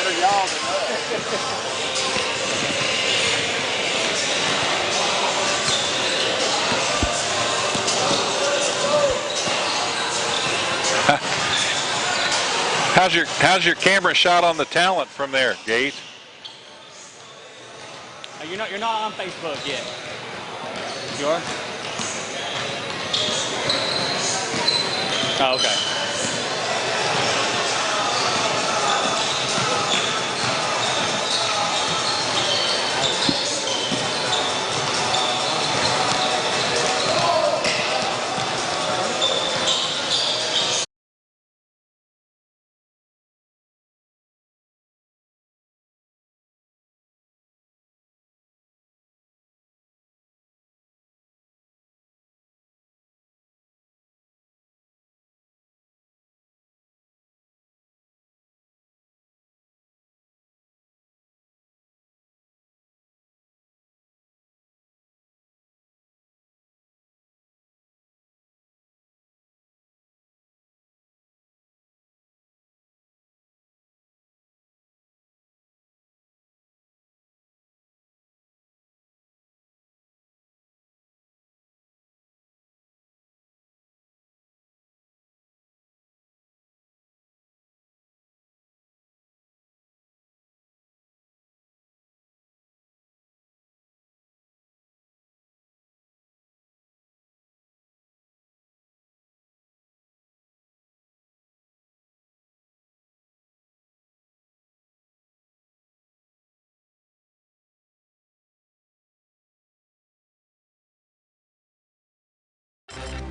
better y'all than us. How's your camera shot on the talent from there, Gage? You're not on Facebook yet. You are? Oh, okay.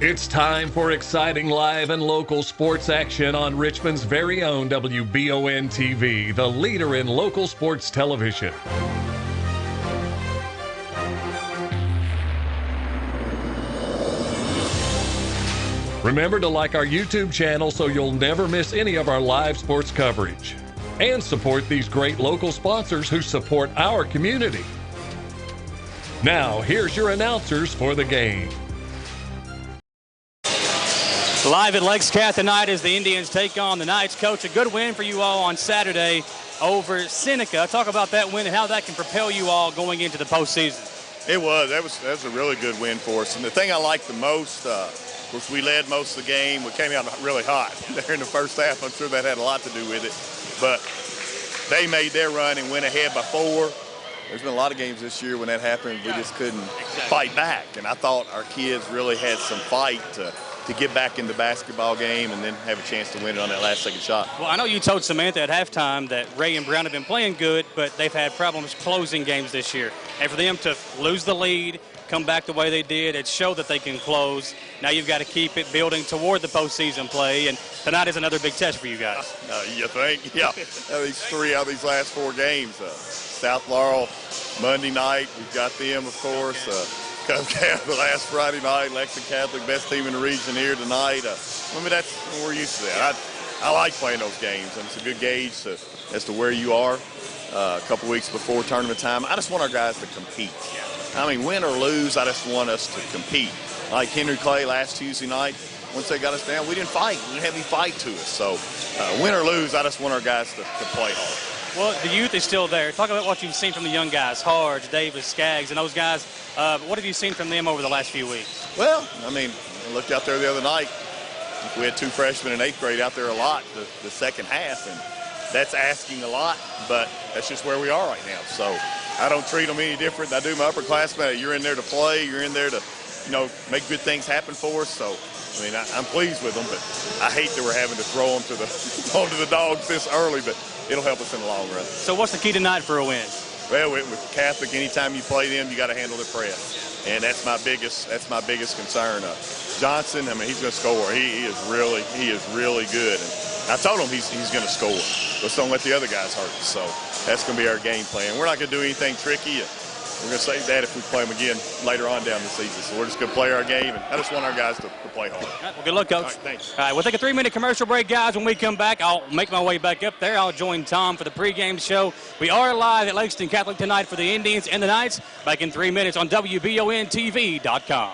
It's time for exciting live and local sports action on Richmond's very own WBON TV, the leader in local sports television. Remember to like our YouTube channel so you'll never miss any of our live sports coverage. And support these great local sponsors who support our community. Now, here's your announcers for the game. Live at Lexington tonight as the Indians take on the Knights. Coach, a good win for you all on Saturday over Seneca. Talk about that win and how that can propel you all going into the postseason. It was. That was a really good win for us. And the thing I liked the most, of course, we led most of the game. We came out really hot there in the first half. I'm sure that had a lot to do with it. But they made their run and went ahead by 4. There's been a lot of games this year when that happened, we just couldn't fight back. And I thought our kids really had some fight to get back in the basketball game and then have a chance to win it on that last second shot. Well, I know you told Samantha at halftime that Ray and Brown have been playing good, but they've had problems closing games this year. And for them to lose the lead, come back the way they did, it showed that they can close. Now you've got to keep it building toward the postseason play, and tonight is another big test for you guys. You think? Yeah. These 3 out of these last 4 games. South Laurel, Monday night, we've got them, of course. Cub Catholic the last Friday night, Lexington Catholic, best team in the region here tonight. I mean, we're used to that. I like playing those games, and it's a good gauge as to where you are a couple weeks before tournament time. I just want our guys to compete. I mean, win or lose, I just want us to compete. Like Henry Clay last Tuesday night, once they got us down, we didn't fight. We didn't have any fight to us. So win or lose, I just want our guys to play hard. Well, the youth is still there. Talk about what you've seen from the young guys, Harge, Davis, Skaggs, and those guys. What have you seen from them over the last few weeks? Well, I mean, I looked out there the other night. We had 2 freshmen in 8th grade out there a lot the second half, and that's asking a lot, but that's just where we are right now. So I don't treat them any different than I do my upperclassmen. You're in there to play. You're in there to, make good things happen for us. So, I mean, I'm pleased with them, but I hate that we're having to throw them to the dogs this early, but it'll help us in the long run. So what's the key tonight for a win? Well, with Catholic, anytime you play them, you got to handle the press, and that's my biggest concern. Johnson, I mean, he's going to score. He is really good, and I told him he's going to score. Let's don't let the other guys hurt us. So that's going to be our game plan. We're not going to do anything tricky. We're going to save that if we play them again later on down the season. So we're just going to play our game, and I just want our guys to play hard. All right, well, good luck, Coach. All right, thanks. All right, we'll take a 3-minute commercial break, guys. When we come back, I'll make my way back up there. I'll join Tom for the pregame show. We are live at Lexington Catholic tonight for the Indians and the Knights. Back in 3 minutes on WBONTV.com.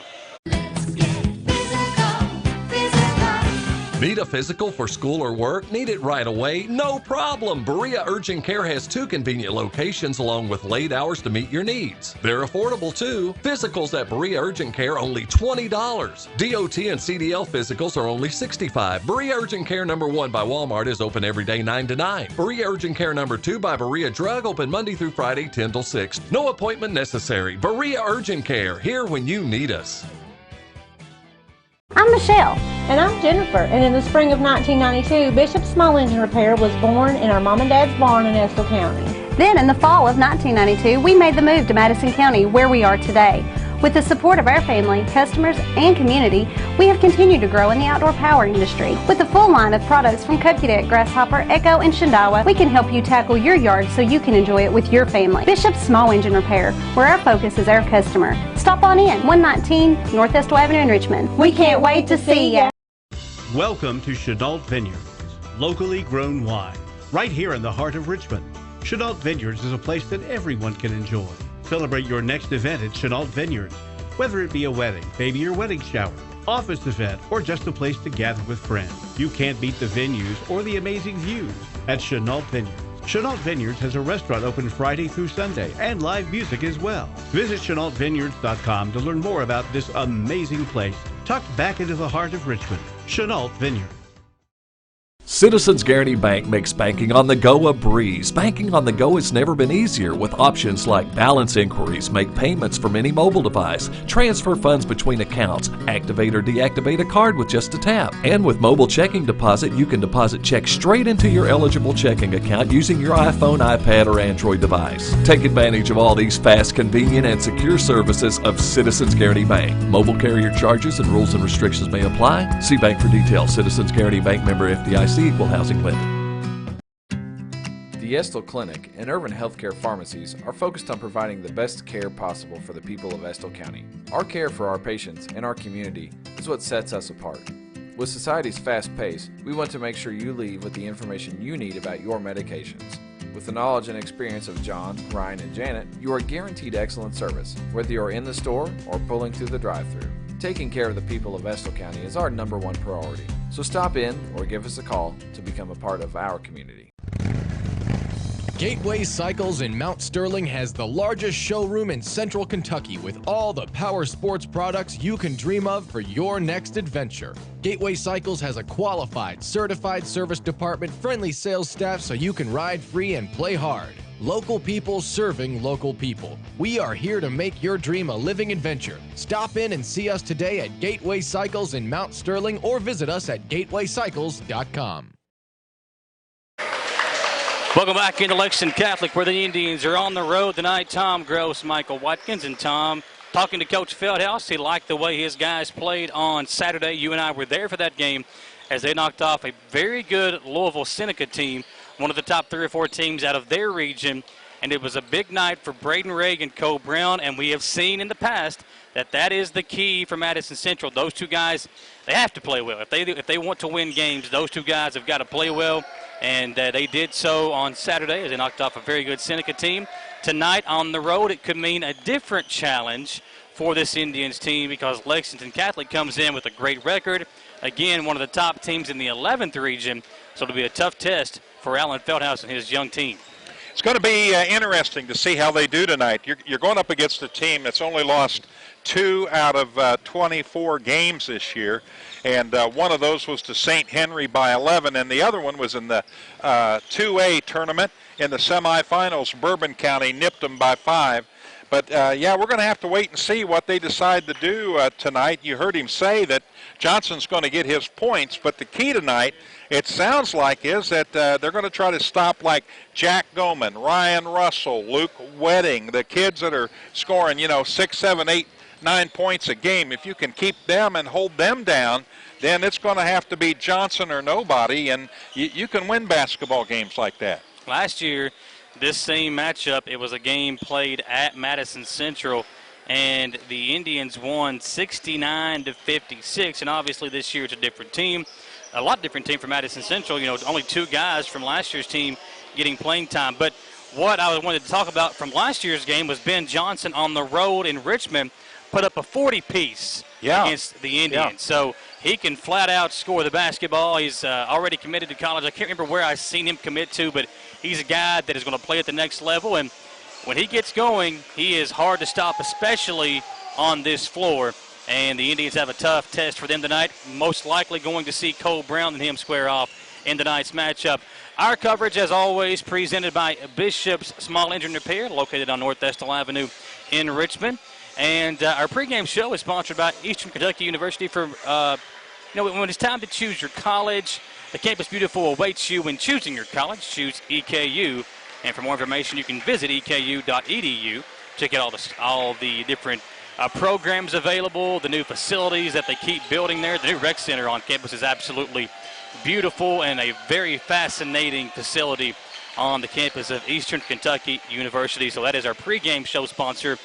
Need a physical for school or work? Need it right away? No problem. Berea Urgent Care has 2 convenient locations along with late hours to meet your needs. They're affordable too. Physicals at Berea Urgent Care only $20. DOT and CDL physicals are only $65. Berea Urgent Care number 1 by Walmart is open every day 9 to 9. Berea Urgent Care number 2 by Berea Drug open Monday through Friday 10 till 6. No appointment necessary. Berea Urgent Care, here when you need us. I'm Michelle. And I'm Jennifer. And in the spring of 1992, Bishop Small Engine Repair was born in our mom and dad's barn in Estill County. Then in the fall of 1992, we made the move to Madison County, where we are today. With the support of our family, customers, and community, we have continued to grow in the outdoor power industry. With a full line of products from Cupcadet, Grasshopper, Echo, and Shindawa, we can help you tackle your yard so you can enjoy it with your family. Bishop Small Engine Repair, where our focus is our customer. Stop on in, 119 North Estill Avenue in Richmond. We can't wait to see ya. Welcome to Chenault Vineyards, locally grown wine, right here in the heart of Richmond. Chenault Vineyards is a place that everyone can enjoy. Celebrate your next event at Chenault Vineyards, whether it be a wedding, baby or wedding shower, office event, or just a place to gather with friends. You can't beat the venues or the amazing views at Chenault Vineyards. Chenault Vineyards has a restaurant open Friday through Sunday and live music as well. Visit ChenaultVineyards.com to learn more about this amazing place tucked back into the heart of Richmond. Chenault Vineyards. Citizens Guaranty Bank makes banking on the go a breeze. Banking on the go has never been easier with options like balance inquiries, make payments from any mobile device, transfer funds between accounts, activate or deactivate a card with just a tap. And with mobile checking deposit, you can deposit checks straight into your eligible checking account using your iPhone, iPad, or Android device. Take advantage of all these fast, convenient, and secure services of Citizens Guaranty Bank. Mobile carrier charges and rules and restrictions may apply. See bank for details. Citizens Guaranty Bank, member FDIC. Equal housing lender. The Estill Clinic and Urban Healthcare Pharmacies are focused on providing the best care possible for the people of Estill County. Our care for our patients and our community is what sets us apart. With society's fast pace, we want to make sure you leave with the information you need about your medications. With the knowledge and experience of John, Ryan, and Janet, you are guaranteed excellent service, whether you're in the store or pulling through the drive-thru. Taking care of the people of Estill County is our #1 priority. So stop in or give us a call to become a part of our community. Gateway Cycles in Mount Sterling has the largest showroom in Central Kentucky with all the power sports products you can dream of for your next adventure. Gateway Cycles has a qualified, certified service department, friendly sales staff so you can ride free and play hard. Local people serving local people. We are here to make your dream a living adventure. Stop in and see us today at Gateway Cycles in Mount Sterling or visit us at gatewaycycles.com. Welcome back into Lexington Catholic, where the Indians are on the road tonight. Tom Gross, Michael Watkins, and Tom talking to Coach Feldhouse. He liked the way his guys played on Saturday. You and I were there for that game as they knocked off a very good Louisville Seneca team, one of the top 3 or 4 teams out of their region. And it was a big night for Braden Raig and Cole Brown, and we have seen in the past that is the key for Madison Central. Those 2 guys, they have to play well. If they want to win games, those 2 guys have got to play well, and they did so on Saturday as they knocked off a very good Seneca team. Tonight on the road, it could mean a different challenge for this Indians team because Lexington Catholic comes in with a great record. Again, one of the top teams in the 11th region, so it'll be a tough test for Alan Feldhouse and his young team. It's going to be interesting to see how they do tonight. You're going up against a team that's only lost 2 out of 24 games this year, and one of those was to St. Henry by 11, and the other one was in the 2A tournament in the semifinals. Bourbon County nipped them by 5. But, yeah, we're going to have to wait and see what they decide to do tonight. You heard him say that Johnson's going to get his points, but the key tonight, it sounds like, is that they're going to try to stop like Jack Goman, Ryan Russell, Luke Wedding, the kids that are scoring, 6, 7, 8, 9 points a game. If you can keep them and hold them down, then it's going to have to be Johnson or nobody, and you can win basketball games like that. Last year, this same matchup, it was a game played at Madison Central, and the Indians won 69-56. And obviously this year it's a different team, a lot different team for Madison Central. Only 2 guys from last year's team getting playing time. But what I wanted to talk about from last year's game was Ben Johnson on the road in Richmond put up a 40-piece against the Indians. Yeah. So He can flat out score the basketball. He's already committed to college. I can't remember where I've seen him commit to, but he's a guy that is going to play at the next level. And when he gets going, he is hard to stop, especially on this floor. And the Indians have a tough test for them tonight. Most likely going to see Cole Brown and him square off in tonight's matchup. Our coverage, as always, presented by Bishop's Small Engine Repair, located on North Estill Avenue in Richmond. And our pregame show is sponsored by Eastern Kentucky University. For when it's time to choose your college, the Campus Beautiful awaits you when choosing your college. Choose EKU. And for more information, you can visit eku.edu. Check out all the different programs available, the new facilities that they keep building there. The new rec center on campus is absolutely beautiful and a very fascinating facility on the campus of Eastern Kentucky University. So that is our pregame show sponsor.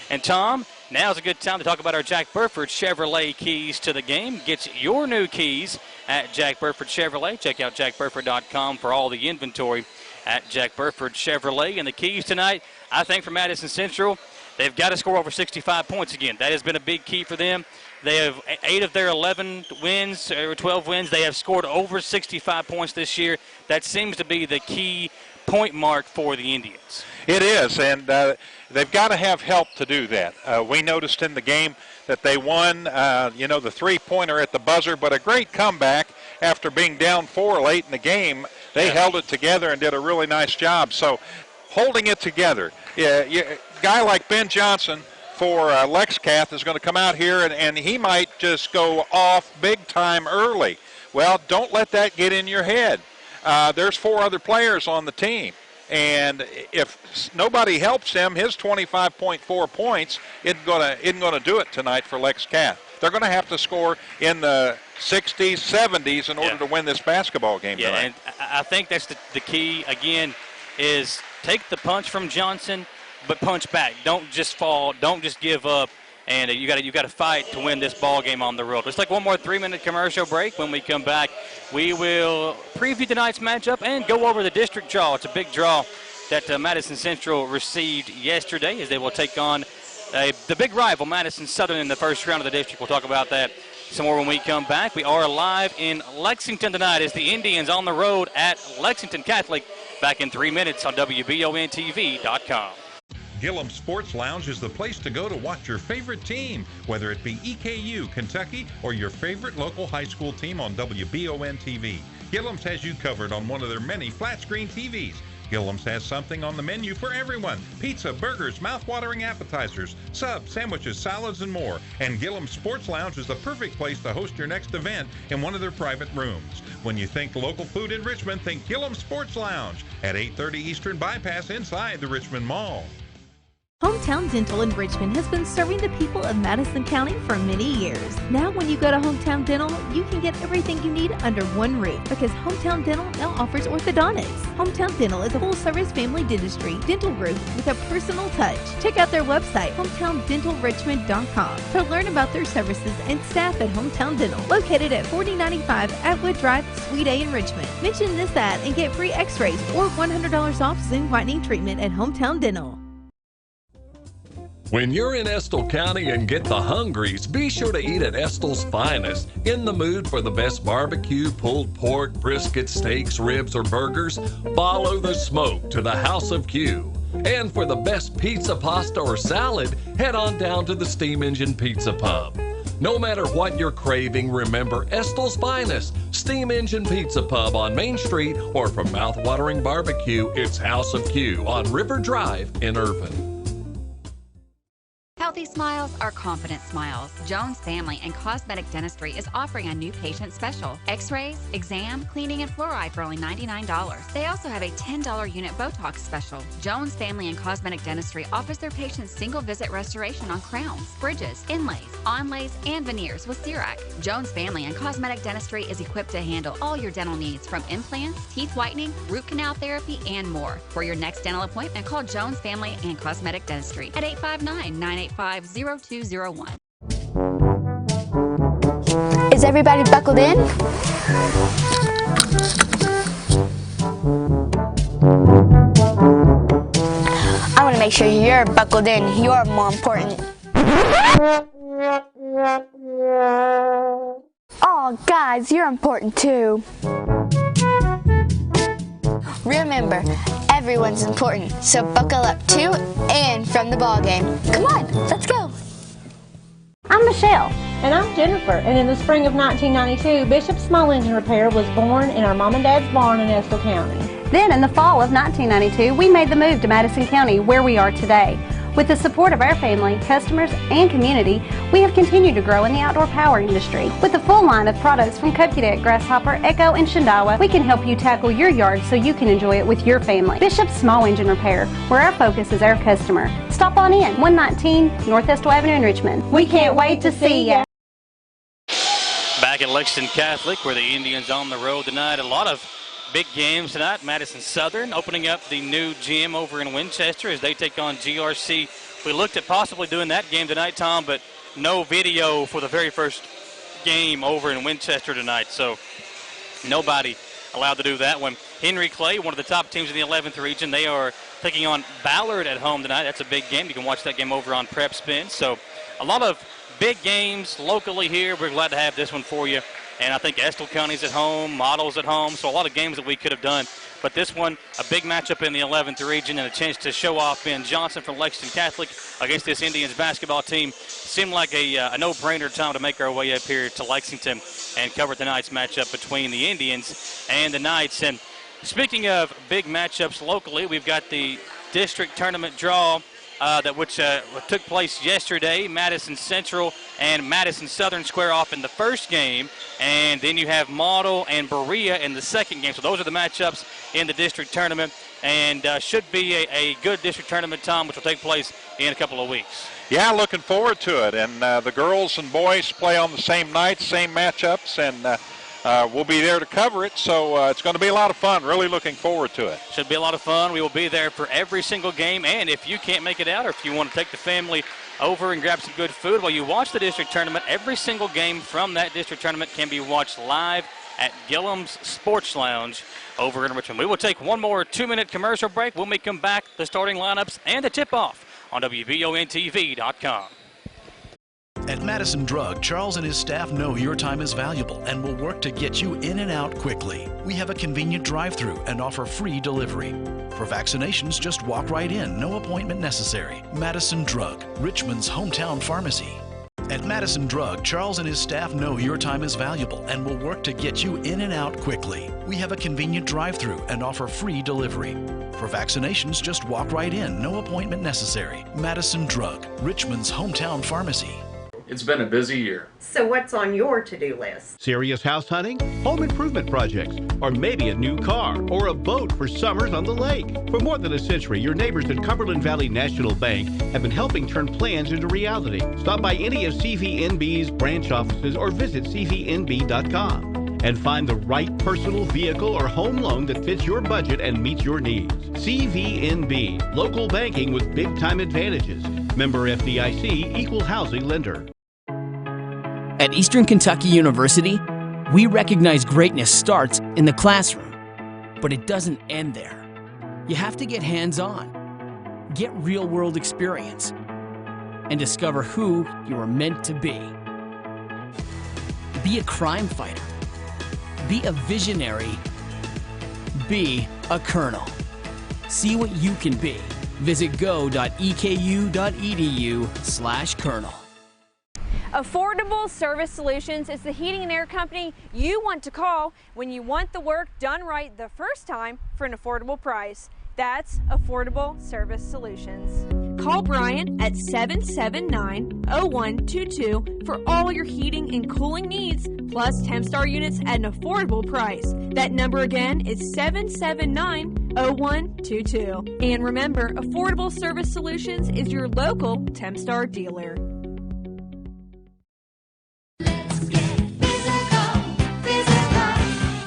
And Tom, now's a good time to talk about our Jack Burford Chevrolet keys to the game. Get your new keys at Jack Burford Chevrolet. Check out jackburford.com for all the inventory at Jack Burford Chevrolet. And the keys tonight, I think, for Madison Central, they've got to score over 65 points again. That has been a big key for them. They have 8 of their 11 wins, or 12 wins. They have scored over 65 points this year. That seems to be the key point mark for the Indians. It is, and they've got to have help to do that. We noticed in the game that they won, the three-pointer at the buzzer, but a great comeback after being down 4 late in the game. They held it together and did a really nice job. So holding it together, a guy like Ben Johnson for Lexcath is going to come out here, and he might just go off big time early. Well, don't let that get in your head. There's 4 other players on the team. And if nobody helps him, his 25.4 points isn't going to do it tonight for Lexcath. They're going to have to score in the 60s, 70s in order to win this basketball game tonight. And I think that's the key, again, is take the punch from Johnson, but punch back. Don't just fall. Don't just give up. And you got to fight to win this ball game on the road. Let's take one more 3-minute commercial break. When we come back, we will preview tonight's matchup and go over the district draw. It's a big draw that Madison Central received yesterday as they will take on the big rival, Madison Southern, in the first round of the district. We'll talk about that some more when we come back. We are live in Lexington tonight as the Indians on the road at Lexington Catholic. Back in 3 minutes on WBONTV.com. Gillum Sports Lounge is the place to go to watch your favorite team, whether it be EKU, Kentucky, or your favorite local high school team on WBON TV. Gillum's has you covered on one of their many flat-screen TVs. Gillum's has something on the menu for everyone. Pizza, burgers, mouth-watering appetizers, subs, sandwiches, salads, and more. And Gillum Sports Lounge is the perfect place to host your next event in one of their private rooms. When you think local food in Richmond, think Gillum Sports Lounge at 830 Eastern Bypass inside the Richmond Mall. Hometown Dental in Richmond has been serving the people of Madison County for many years. Now when you go to Hometown Dental, you can get everything you need under one roof because Hometown Dental now offers orthodontics. Hometown Dental is a full-service family dentistry dental group with a personal touch. Check out their website, hometowndentalrichmond.com, to learn about their services and staff at Hometown Dental, located at 4095 Atwood Drive, Suite A in Richmond. Mention this ad and get free x-rays or $100 off Zoom whitening treatment at Hometown Dental. When you're in Estill County and get the hungries, be sure to eat at Estill's Finest. In the mood for the best barbecue, pulled pork, brisket, steaks, ribs, or burgers? Follow the smoke to the House of Q. And for the best pizza, pasta, or salad, head on down to the Steam Engine Pizza Pub. No matter what you're craving, remember Estill's Finest, Steam Engine Pizza Pub on Main Street, or for mouth-watering barbecue, it's House of Q on River Drive in Irvine. Healthy smiles are confident smiles. Jones Family and Cosmetic Dentistry is offering a new patient special. X-rays, exam, cleaning, and fluoride for only $99. They also have a $10 unit Botox special. Jones Family and Cosmetic Dentistry offers their patients single visit restoration on crowns, bridges, inlays, onlays, and veneers with CERAC. Jones Family and Cosmetic Dentistry is equipped to handle all your dental needs from implants, teeth whitening, root canal therapy, and more. For your next dental appointment, call Jones Family and Cosmetic Dentistry at 859-985-0201. Is everybody buckled in? I want to make sure you're buckled in. You're more important. Oh, Oh, guys, you're important too. Remember, everyone's important, so buckle up to and from the ball game. Come on, let's go. I'm Michelle. And I'm Jennifer. And in the spring of 1992, Bishop Small Engine Repair was born in our mom and dad's barn in Estill County. Then in the fall of 1992, we made the move to Madison County, where we are today. With the support of our family, customers, and community, we have continued to grow in the outdoor power industry. With a full line of products from Cupcadet, Grasshopper, Echo, and Shindawa, we can help you tackle your yard so you can enjoy it with your family. Bishop Small Engine Repair, where our focus is our customer. Stop on in, 119 North Estill Avenue in Richmond. We can't wait to see ya. Back at Lexington Catholic, where the Indians on the road tonight. A lot of big games tonight. Madison Southern opening up the new gym over in Winchester as they take on GRC. We looked at possibly doing that game tonight, Tom, but no video for the very first game over in Winchester tonight, so nobody allowed to do that one. Henry Clay, one of the top teams in the 11th region, they are taking on Ballard at home tonight. That's a big game. You can watch that game over on Prep Spin. So a lot of big games locally here. We're glad to have this one for you. And I think Estill County's at home, Model's at home, so a lot of games that we could have done. But this one, a big matchup in the 11th region and a chance to show off Ben Johnson from Lexington Catholic against this Indians basketball team. Seemed like a no-brainer time to make our way up here to Lexington and cover tonight's matchup between the Indians and the Knights. And speaking of big matchups locally, we've got the district tournament draw which took place yesterday. Madison Central and Madison Southern square off in the first game, and then you have Model and Berea in the second game. So those are the matchups in the district tournament, and should be a good district tournament, Tom, which will take place in a couple of weeks. Yeah, looking forward to it. And the girls and boys play on the same nights, same matchups, and we'll be there to cover it, so it's going to be a lot of fun. Really looking forward to it. Should be a lot of fun. We will be there for every single game, and if you can't make it out or if you want to take the family over and grab some good food while you watch the district tournament, every single game from that district tournament can be watched live at Gillum's Sports Lounge over in Richmond. We will take one more 2-minute commercial break. When we come back, the starting lineups and the tip-off on WBONTV.com. At Madison Drug, Charles and his staff know your time is valuable and will work to get you in and out quickly. We have a convenient drive-thru and offer free delivery. For vaccinations, just walk right in, no appointment necessary. Madison Drug, Richmond's hometown pharmacy. At Madison Drug, Charles and his staff know your time is valuable and will work to get you in and out quickly. We have a convenient drive-thru and offer free delivery. For vaccinations, just walk right in, no appointment necessary. Madison Drug, Richmond's hometown pharmacy. It's been a busy year. So what's on your to-do list? Serious house hunting, home improvement projects, or maybe a new car or a boat for summers on the lake. For more than a century, your neighbors at Cumberland Valley National Bank have been helping turn plans into reality. Stop by any of CVNB's branch offices or visit cvnb.com and find the right personal vehicle or home loan that fits your budget and meets your needs. CVNB, local banking with big-time advantages. Member FDIC, equal housing lender. At Eastern Kentucky University, we recognize greatness starts in the classroom, but it doesn't end there. You have to get hands-on, get real-world experience, and discover who you are meant to be. Be a crime fighter. Be a visionary. Be a colonel. See what you can be. Visit go.eku.edu/colonel. Affordable Service Solutions is the heating and air company you want to call when you want the work done right the first time for an affordable price. That's Affordable Service Solutions. Call Brian at 779-0122 for all your heating and cooling needs, plus Tempstar units at an affordable price. That number again is 779-0122. And remember, Affordable Service Solutions is your local Tempstar dealer.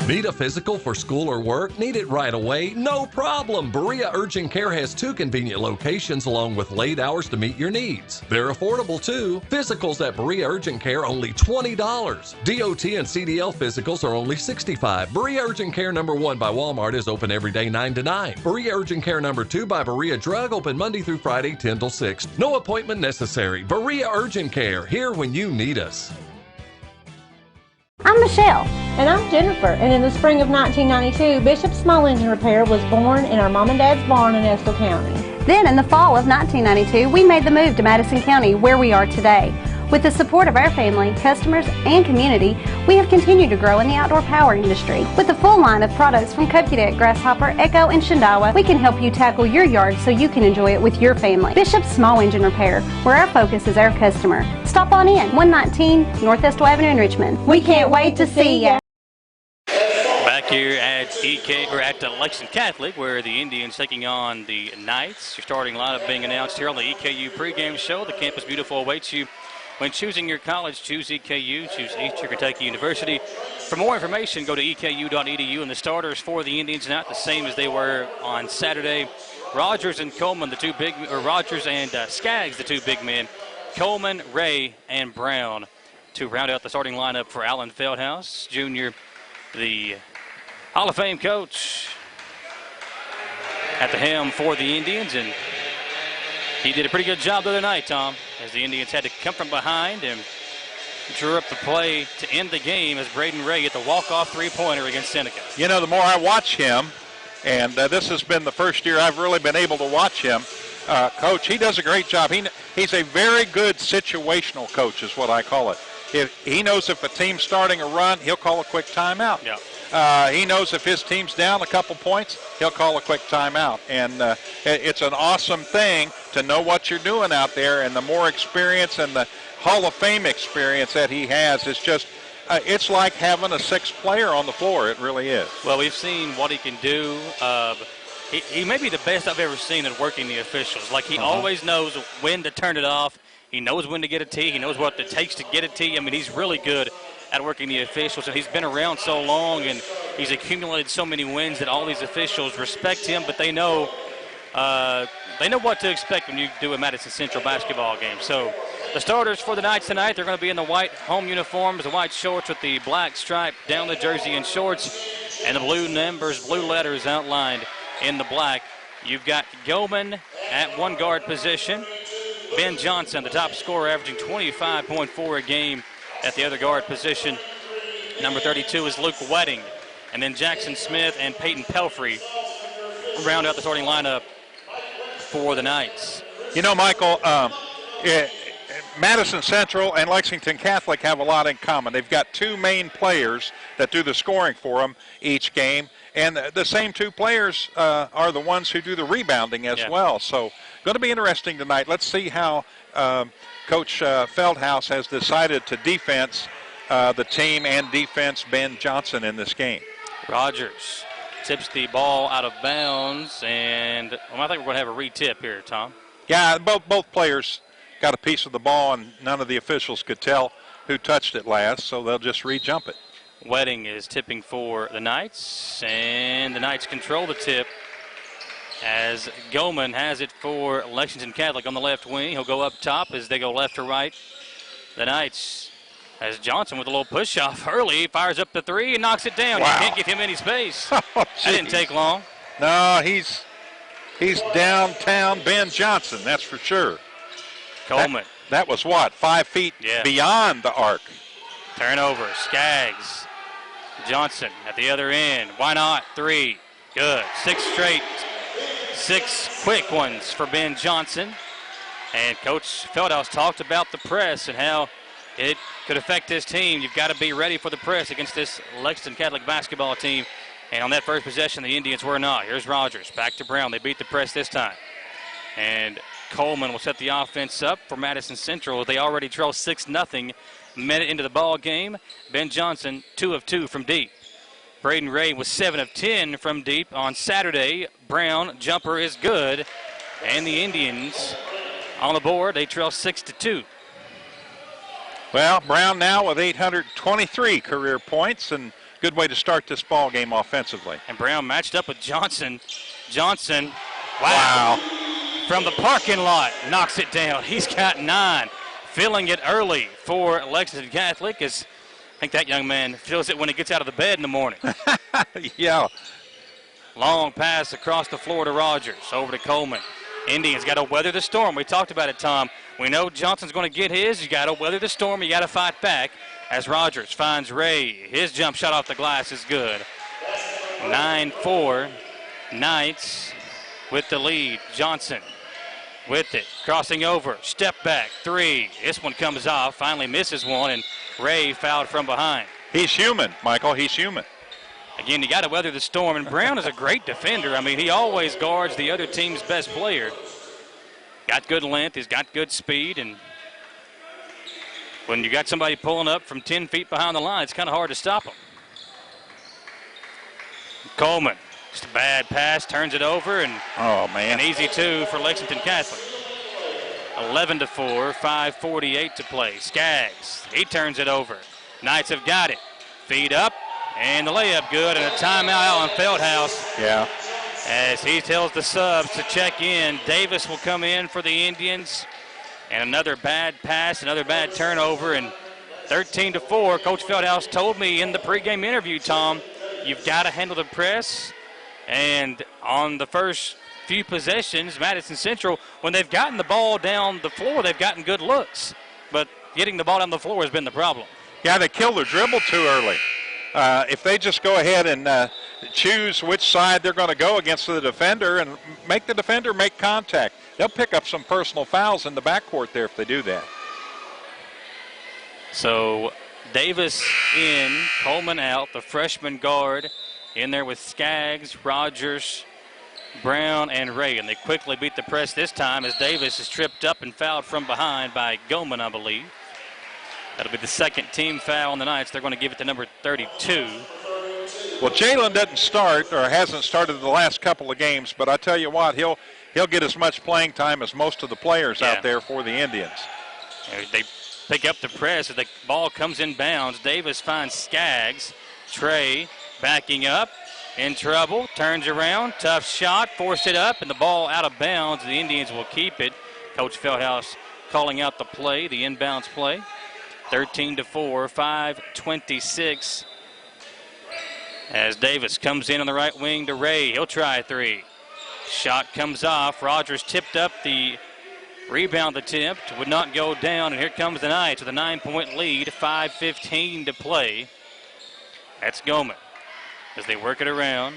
Need a physical for school or work? Need it right away? No problem. Berea Urgent Care has 2 convenient locations along with late hours to meet your needs. They're affordable too. Physicals at Berea Urgent Care only $20. DOT and CDL physicals are only $65. Berea Urgent Care number 1 by Walmart is open every day 9 to 9. Berea Urgent Care number 2 by Berea Drug open Monday through Friday 10 till 6. No appointment necessary. Berea Urgent Care, here when you need us. I'm Michelle. And I'm Jennifer. And in the spring of 1992, Bishop Small Engine Repair was born in our mom and dad's barn in Estill County. Then, in the fall of 1992, we made the move to Madison County, where we are today. With the support of our family, customers, and community, we have continued to grow in the outdoor power industry. With a full line of products from Cupcadet, Grasshopper, Echo, and Shindawa, we can help you tackle your yard so you can enjoy it with your family. Bishop Small Engine Repair, where our focus is our customer. Stop on in, 119 North Estill Avenue in Richmond. We can't wait to see ya. Back here at Lexington Catholic, where the Indians taking on the Knights. Your starting lineup being announced here on the EKU pregame show. The Campus Beautiful awaits you. When choosing your college, choose EKU, choose Eastern Kentucky University. For more information, go to eku.edu. And the starters for the Indians, not the same as they were on Saturday. Rogers and Coleman, Rogers and Skaggs, the two big men. Coleman, Ray, and Brown to round out the starting lineup for Alan Feldhaus, Jr., the Hall of Fame coach at the helm for the Indians. And he did a pretty good job the other night, Tom, as the Indians had to come from behind and drew up the play to end the game as Braden Ray hit the walk-off three-pointer against Seneca. You know, the more I watch him, and this has been the first year I've really been able to watch him, Coach, he does a great job. He's a very good situational coach is what I call it. He knows if a team's starting a run, he'll call a quick timeout. Yeah. He knows if his team's down a couple points, he'll call a quick timeout. And it's an awesome thing to know what you're doing out there. And the more experience and the Hall of Fame experience that he has is just, it's like having a sixth player on the floor. It really is. Well, we've seen what he can do. He may be the best I've ever seen at working the officials. Like, he always knows when to turn it off. He knows when to get a tee. He knows what it takes to get a tee. I mean, he's really good at working the officials, and he's been around so long, and he's accumulated so many wins that all these officials respect him, but they know what to expect when you do a Madison Central basketball game. So the starters for the Knights tonight, they're going to be in the white home uniforms, the white shorts with the black stripe down the jersey and shorts, and the blue numbers, blue letters outlined in the black. You've got Gilman at one guard position. Ben Johnson, the top scorer, averaging 25.4 a game at the other guard position. Number 32 is Luke Wedding. And then Jackson Smith and Peyton Pelfrey round out the starting lineup for the Knights. You know, Michael, Madison Central and Lexington Catholic have a lot in common. They've got two main players that do the scoring for them each game. And the same two players are the ones who do the rebounding as well. So going to be interesting tonight. Let's see how Coach Feldhaus has decided to defense the team and defense Ben Johnson in this game. Rogers tips the ball out of bounds, and I think we're going to have a re-tip here, Tom. Yeah, both players got a piece of the ball, and none of the officials could tell who touched it last, so they'll just re-jump it. Wedding is tipping for the Knights, and the Knights control the tip as Goldman has it for Lexington Catholic on the left wing. He'll go up top as they go left to right. The Knights, as Johnson with a little push-off early, fires up the three and knocks it down. Wow. You can't give him any space. That didn't take long. No, he's downtown Ben Johnson, that's for sure. Coleman. That was what, 5 feet beyond the arc. Turnover, Skaggs. Johnson at the other end. Why not? Three. Good. 6 straight. 6 quick ones for Ben Johnson. And Coach Feldhaus talked about the press and how it could affect his team. You've got to be ready for the press against this Lexington Catholic basketball team. And on that first possession, the Indians were not. Here's Rogers. Back to Brown. They beat the press this time. And Coleman will set the offense up for Madison Central. They already trail 6-0. Minute into the ball game. Ben Johnson, 2 of 2 from deep. Braden Ray was 7 of 10 from deep on Saturday. Brown jumper is good. And the Indians on the board, they trail 6-2. Well, Brown now with 823 career points, and good way to start this ball game offensively. And Brown matched up with Johnson. Johnson, wow. From the parking lot, knocks it down. He's got 9. Filling it early for Lexington Catholic, as I think that young man feels it when he gets out of the bed in the morning. Yeah. Long pass across the floor to Rogers, over to Coleman. Indians got to weather the storm. We talked about it, Tom. We know Johnson's going to get his. You got to weather the storm. You got to fight back. as Rogers finds Ray. His jump shot off the glass is good. 9-4. Knights with the lead. Johnson with it. Crossing over. Step back. 3. This one comes off. Finally misses one, and Ray fouled from behind. He's human, Michael. He's human. Again, you got to weather the storm, and Brown is a great defender. I mean, he always guards the other team's best player. Got good length. He's got good speed, and when you got somebody pulling up from 10 feet behind the line, it's kind of hard to stop him. Coleman, just a bad pass, turns it over, and an easy 2 for Lexington Catholic. 11-4, 5:48 to play. Skaggs, he turns it over. Knights have got it. Feed up, and the layup good, and a timeout on Feldhouse. Yeah. As he tells the subs to check in. Davis will come in for the Indians. And another bad pass, another bad turnover, and 13-4. Coach Feldhouse told me in the pregame interview, Tom, you've got to handle the press. And on the first few possessions, Madison Central, when they've gotten the ball down the floor, they've gotten good looks. But getting the ball down the floor has been the problem. Yeah, they killed their dribble too early. If they just go ahead and choose which side they're going to go against the defender and make the defender make contact, they'll pick up some personal fouls in the backcourt there if they do that. So Davis in, Coleman out, the freshman guard in there with Skaggs, Rogers, Brown, and Ray. And they quickly beat the press this time as Davis is tripped up and fouled from behind by Goman, I believe. That'll be the second team foul on the Knights. They're going to give it to number 32. Well, Jalen doesn't start or hasn't started the last couple of games, but I tell you what, he'll get as much playing time as most of the players out there for the Indians. They pick up the press as the ball comes in bounds. Davis finds Skaggs. Trey backing up, in trouble, turns around, tough shot, forced it up, and the ball out of bounds. The Indians will keep it. Coach Feldhouse calling out the play, the inbounds play. 13-4, 5:26. As Davis comes in on the right wing to Ray. He'll try a 3. Shot comes off. Rogers tipped up the rebound attempt. Would not go down. And here comes the Knights with a 9-point lead. 5:15 to play. That's Goman as they work it around.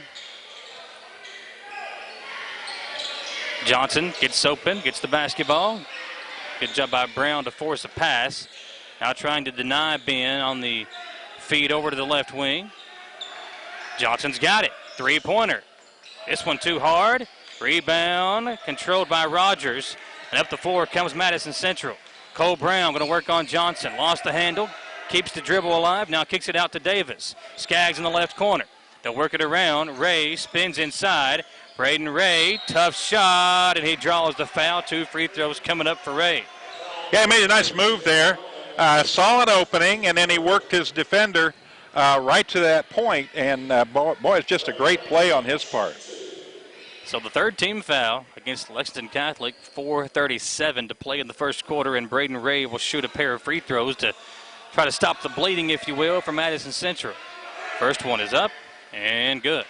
Johnson gets open, gets the basketball. Good job by Brown to force a pass. Now trying to deny Ben on the feed over to the left wing. Johnson's got it. 3-pointer. This one too hard. Rebound controlled by Rogers. And up the floor comes Madison Central. Cole Brown going to work on Johnson. Lost the handle. Keeps the dribble alive. Now kicks it out to Davis. Skaggs in the left corner. They'll work it around. Ray spins inside. Braden Ray, tough shot, and he draws the foul. 2 free throws coming up for Ray. Yeah, he made a nice move there. Saw an opening, and then he worked his defender right to that point, and boy, it's just a great play on his part. So the third team foul against Lexington Catholic, 4:37 to play in the first quarter, and Braden Ray will shoot a pair of free throws to try to stop the bleeding, if you will, for Madison Central. First one is up and good.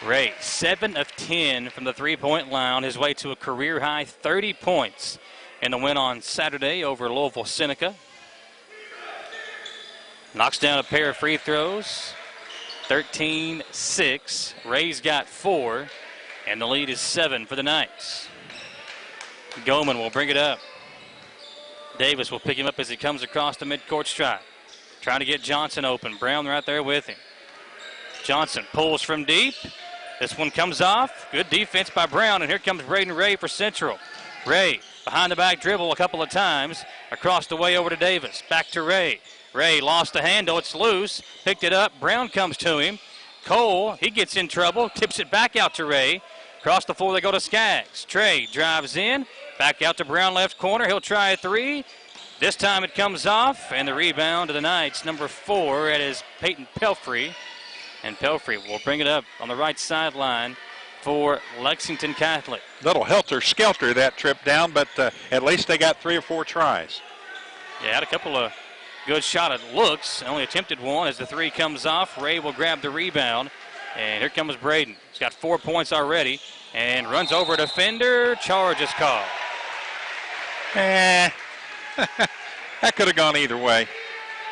Ray, 7 of 10 from the three-point line, on his way to a career-high 30 points in the win on Saturday over Louisville Seneca. Knocks down a pair of free throws. 13-6. Ray's got 4, and the lead is 7 for the Knights. Goman will bring it up. Davis will pick him up as he comes across the midcourt stripe. Trying to get Johnson open. Brown right there with him. Johnson pulls from deep. This one comes off. Good defense by Brown, and here comes Braden Ray for Central. Ray behind the back dribble a couple of times. Across the way over to Davis. Back to Ray. Ray lost the handle. It's loose. Picked it up. Brown comes to him. Cole, he gets in trouble. Tips it back out to Ray. Across the floor they go to Skaggs. Trey drives in. Back out to Brown left corner. He'll try a 3. This time it comes off, and the rebound to the Knights. Number 4, that is Peyton Pelfrey. And Pelfrey will bring it up on the right sideline for Lexington Catholic. Little helter-skelter that trip down, but at least they got 3 or 4 tries. Yeah, had a couple of good shot at looks. Only attempted one as the 3 comes off. Ray will grab the rebound. And here comes Braden. He's got 4 points already and runs over a defender. Charge is called. That could have gone either way.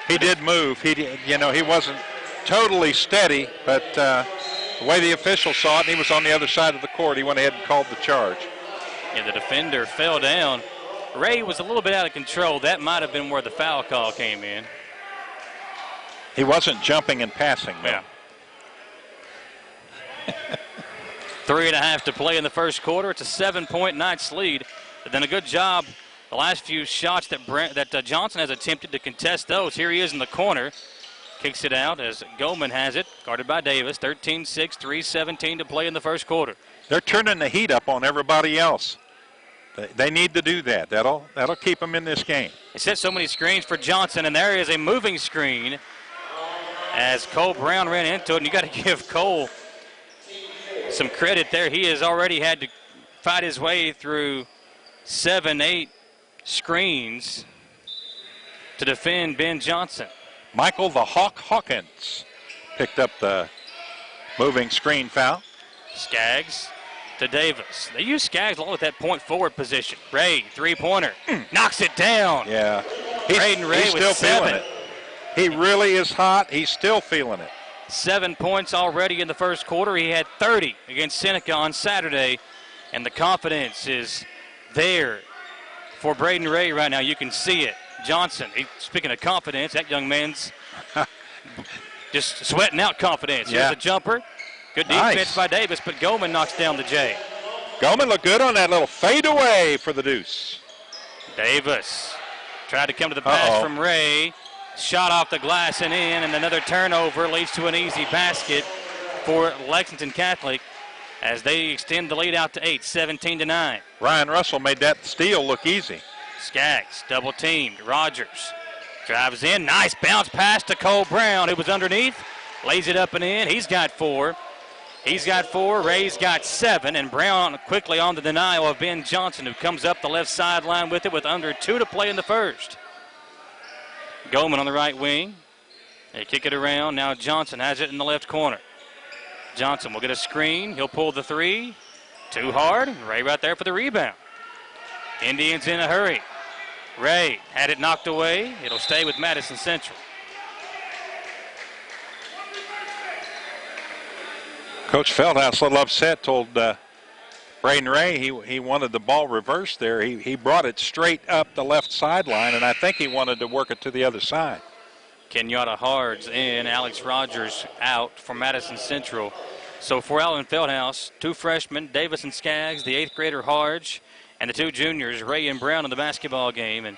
He did move. He wasn't totally steady, but the way the official saw it, and he was on the other side of the court, he went ahead and called the charge. Yeah, the defender fell down. Ray was a little bit out of control. That might have been where the foul call came in. He wasn't jumping and passing, though. Yeah. 3.5 to play in the first quarter. It's a 7-point Knights lead. They've done a good job the last few shots that Johnson has attempted to contest those. Here he is in the corner. Kicks it out as Goldman has it, guarded by Davis. 13-6, 3:17 to play in the first quarter. They're turning the heat up on everybody else. They need to do that. That'll keep them in this game. They set so many screens for Johnson, and there is a moving screen as Cole Brown ran into it. And you got to give Cole some credit there. He has already had to fight his way through 7-8 screens to defend Ben Johnson. Michael the Hawk Hawkins picked up the moving screen foul. Skaggs to Davis. They use Skaggs a lot at that point forward position. Ray, three-pointer, knocks it down. Yeah, Braden Ray he's with still 7. feeling it. He really is hot. He's still feeling it. 7 points already in the first quarter. He had 30 against Seneca on Saturday, and the confidence is there for Braden Ray right now. You can see it. Johnson, speaking of confidence, that young man's just sweating out confidence. Yeah. Here's a jumper. Good defense by Davis, but Goldman knocks down the J. Goldman looked good on that little fadeaway for the deuce. Davis tried to come to the pass from Ray. Shot off the glass and in, and another turnover leads to an easy basket for Lexington Catholic as they extend the lead out to 8, 17-9. Ryan Russell made that steal look easy. Skaggs double teamed. Rogers drives in. Nice bounce pass to Cole Brown, who was underneath. Lays it up and in. He's got 4. Ray's got 7, and Brown quickly on the denial of Ben Johnson, who comes up the left sideline with it with under 2 to play in the first. Goldman on the right wing. They kick it around. Now Johnson has it in the left corner. Johnson will get a screen. He'll pull the 3. Too hard. Ray right there for the rebound. Indians in a hurry. Ray had it knocked away. It'll stay with Madison Central. Coach Feldhouse, a little upset, told Braden Ray he wanted the ball reversed there. He brought it straight up the left sideline, and I think he wanted to work it to the other side. Kenyatta Hards in, Alex Rogers out for Madison Central. So for Allen Feldhouse, 2 freshmen, Davis and Skaggs, the 8th grader Hards, and the 2 juniors, Ray and Brown, in the basketball game. And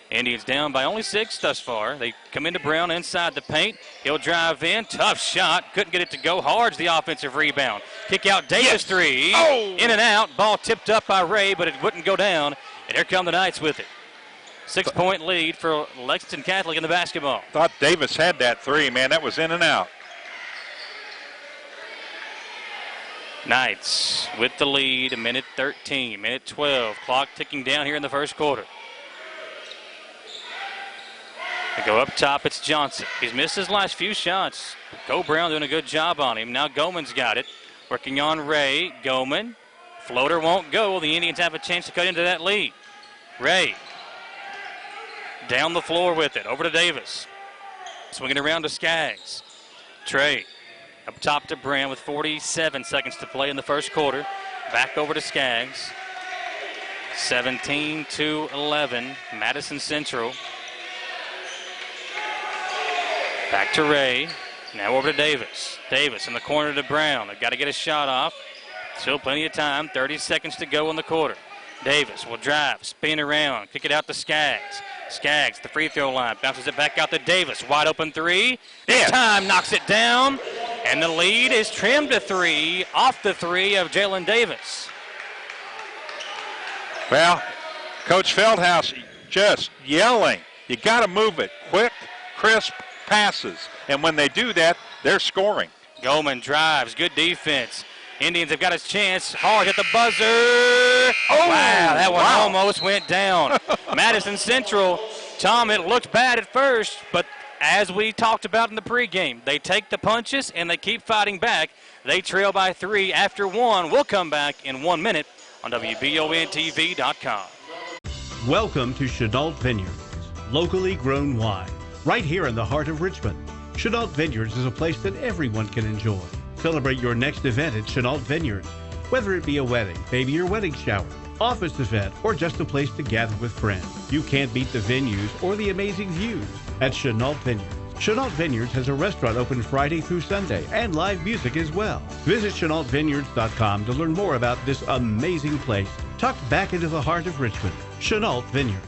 Indians down by only 6 thus far. They come into Brown inside the paint. He'll drive in. Tough shot. Couldn't get it to go. Hards the offensive rebound. Kick out Davis 3. In and out. Ball tipped up by Ray, but it wouldn't go down. And here come the Knights with it. 6-point lead for Lexington Catholic in the basketball. Thought Davis had that 3, man. That was in and out. Knights with the lead, a minute 13, minute 12. Clock ticking down here in the first quarter. They go up top, it's Johnson. He's missed his last few shots. Cole Brown doing a good job on him. Now Goldman's got it. Working on Ray. Goldman. Floater won't go. The Indians have a chance to cut into that lead. Ray. Down the floor with it. Over to Davis. Swinging around to Skaggs. Trey. Up top to Brown with 47 seconds to play in the first quarter. Back over to Skaggs. 17-11. Madison Central. Back to Ray. Now over to Davis. Davis in the corner to Brown. They've got to get a shot off. Still plenty of time. 30 seconds to go in the quarter. Davis will drive, spin around, kick it out to Skaggs. Skaggs, the free throw line, bounces it back out to Davis. Wide open 3. This time knocks it down. And the lead is trimmed to 3 off the 3 of Jalen Davis. Well, Coach Feldhouse just yelling. You got to move it. Quick, crisp passes. And when they do that, they're scoring. Goldman drives. Good defense. Indians have got a chance. Hard at the buzzer. Oh, wow, that one almost went down. Madison Central, Tom, it looked bad at first, but as we talked about in the pregame, they take the punches and they keep fighting back. They trail by 3 after 1. We'll come back in 1 minute on WBONTV.com. Welcome to Chenault Vineyards, locally grown wine. right here in the heart of Richmond. Chenault Vineyards is a place that everyone can enjoy. Celebrate your next event at Chenault Vineyards, whether it be a wedding, baby or wedding shower, office event, or just a place to gather with friends. You can't beat the venues or the amazing views at Chenault Vineyards. Chenault Vineyards has a restaurant open Friday through Sunday and live music as well. Visit ChenaultVineyards.com to learn more about this amazing place tucked back into the heart of Richmond. Chenault Vineyards.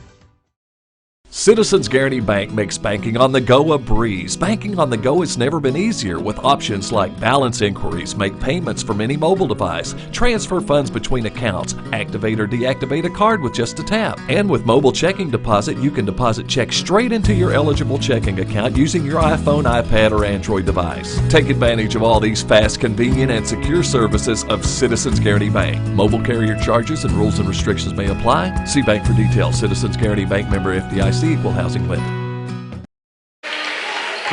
Citizens Guaranty Bank makes banking on the go a breeze. Banking on the go has never been easier with options like balance inquiries, make payments from any mobile device, transfer funds between accounts, activate or deactivate a card with just a tap. And with mobile checking deposit, you can deposit checks straight into your eligible checking account using your iPhone, iPad, or Android device. Take advantage of all these fast, convenient, and secure services of Citizens Guaranty Bank. Mobile carrier charges and rules and restrictions may apply. See bank for details. Citizens Guaranty Bank, member FDIC. Equal housing lender.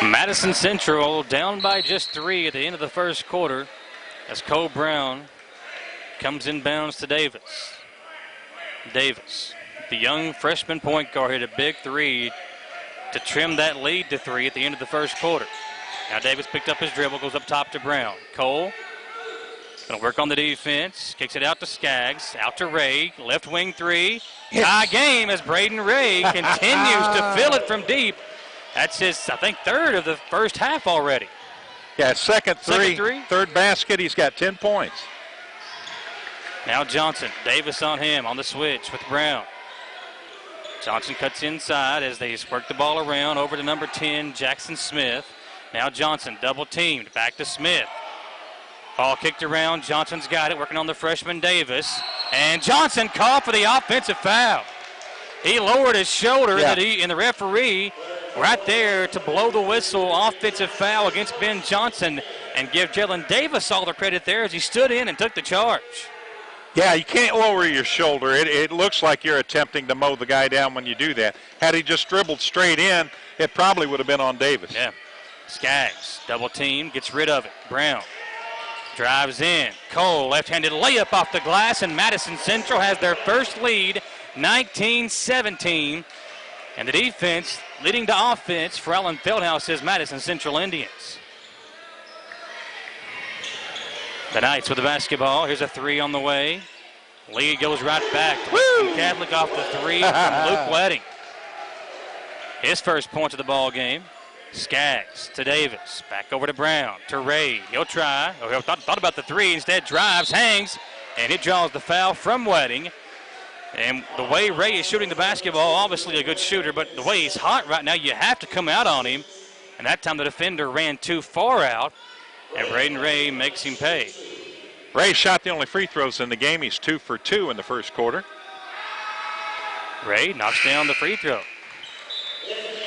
Madison Central down by just 3 at the end of the first quarter as Cole Brown comes inbounds to Davis. Davis, the young freshman point guard, hit a big 3 to trim that lead to 3 at the end of the first quarter. Now Davis picked up his dribble, goes up top to Brown. Cole going to work on the defense, kicks it out to Skaggs, out to Ray, left wing 3. Tie game as Braden Ray continues to fill it from deep. That's his, I think, third of the first half already. Yeah, second three, third basket. He's got 10 points. Now Johnson, Davis on him on the switch with Brown. Johnson cuts inside as they work the ball around over to number 10, Jackson Smith. Now Johnson double teamed, back to Smith. Ball kicked around, Johnson's got it, working on the freshman Davis. And Johnson called for the offensive foul. He lowered his shoulder, and the referee right there to blow the whistle, offensive foul against Ben Johnson, and give Jalen Davis all the credit there as he stood in and took the charge. Yeah, you can't lower your shoulder. It looks like you're attempting to mow the guy down when you do that. Had he just dribbled straight in, it probably would have been on Davis. Yeah. Skaggs, double team, gets rid of it. Brown drives in. Cole, left-handed layup off the glass, and Madison Central has their first lead, 19-17. And the defense leading to offense for Alan Feldhaus' Madison Central Indians. The Knights with the basketball. Here's a 3 on the way. Lead goes right back to Lexington Catholic off the 3 from Luke Wedding. His first point of the ball game. Skaggs to Davis, back over to Brown, to Ray. He'll try, or thought about the 3, instead drives, hangs, and it draws the foul from Wedding. And the way Ray is shooting the basketball, obviously a good shooter, but the way he's hot right now, you have to come out on him. And that time the defender ran too far out, and Braden Ray makes him pay. Ray shot the only free throws in the game. He's 2 for 2 in the first quarter. Ray knocks down the free throw.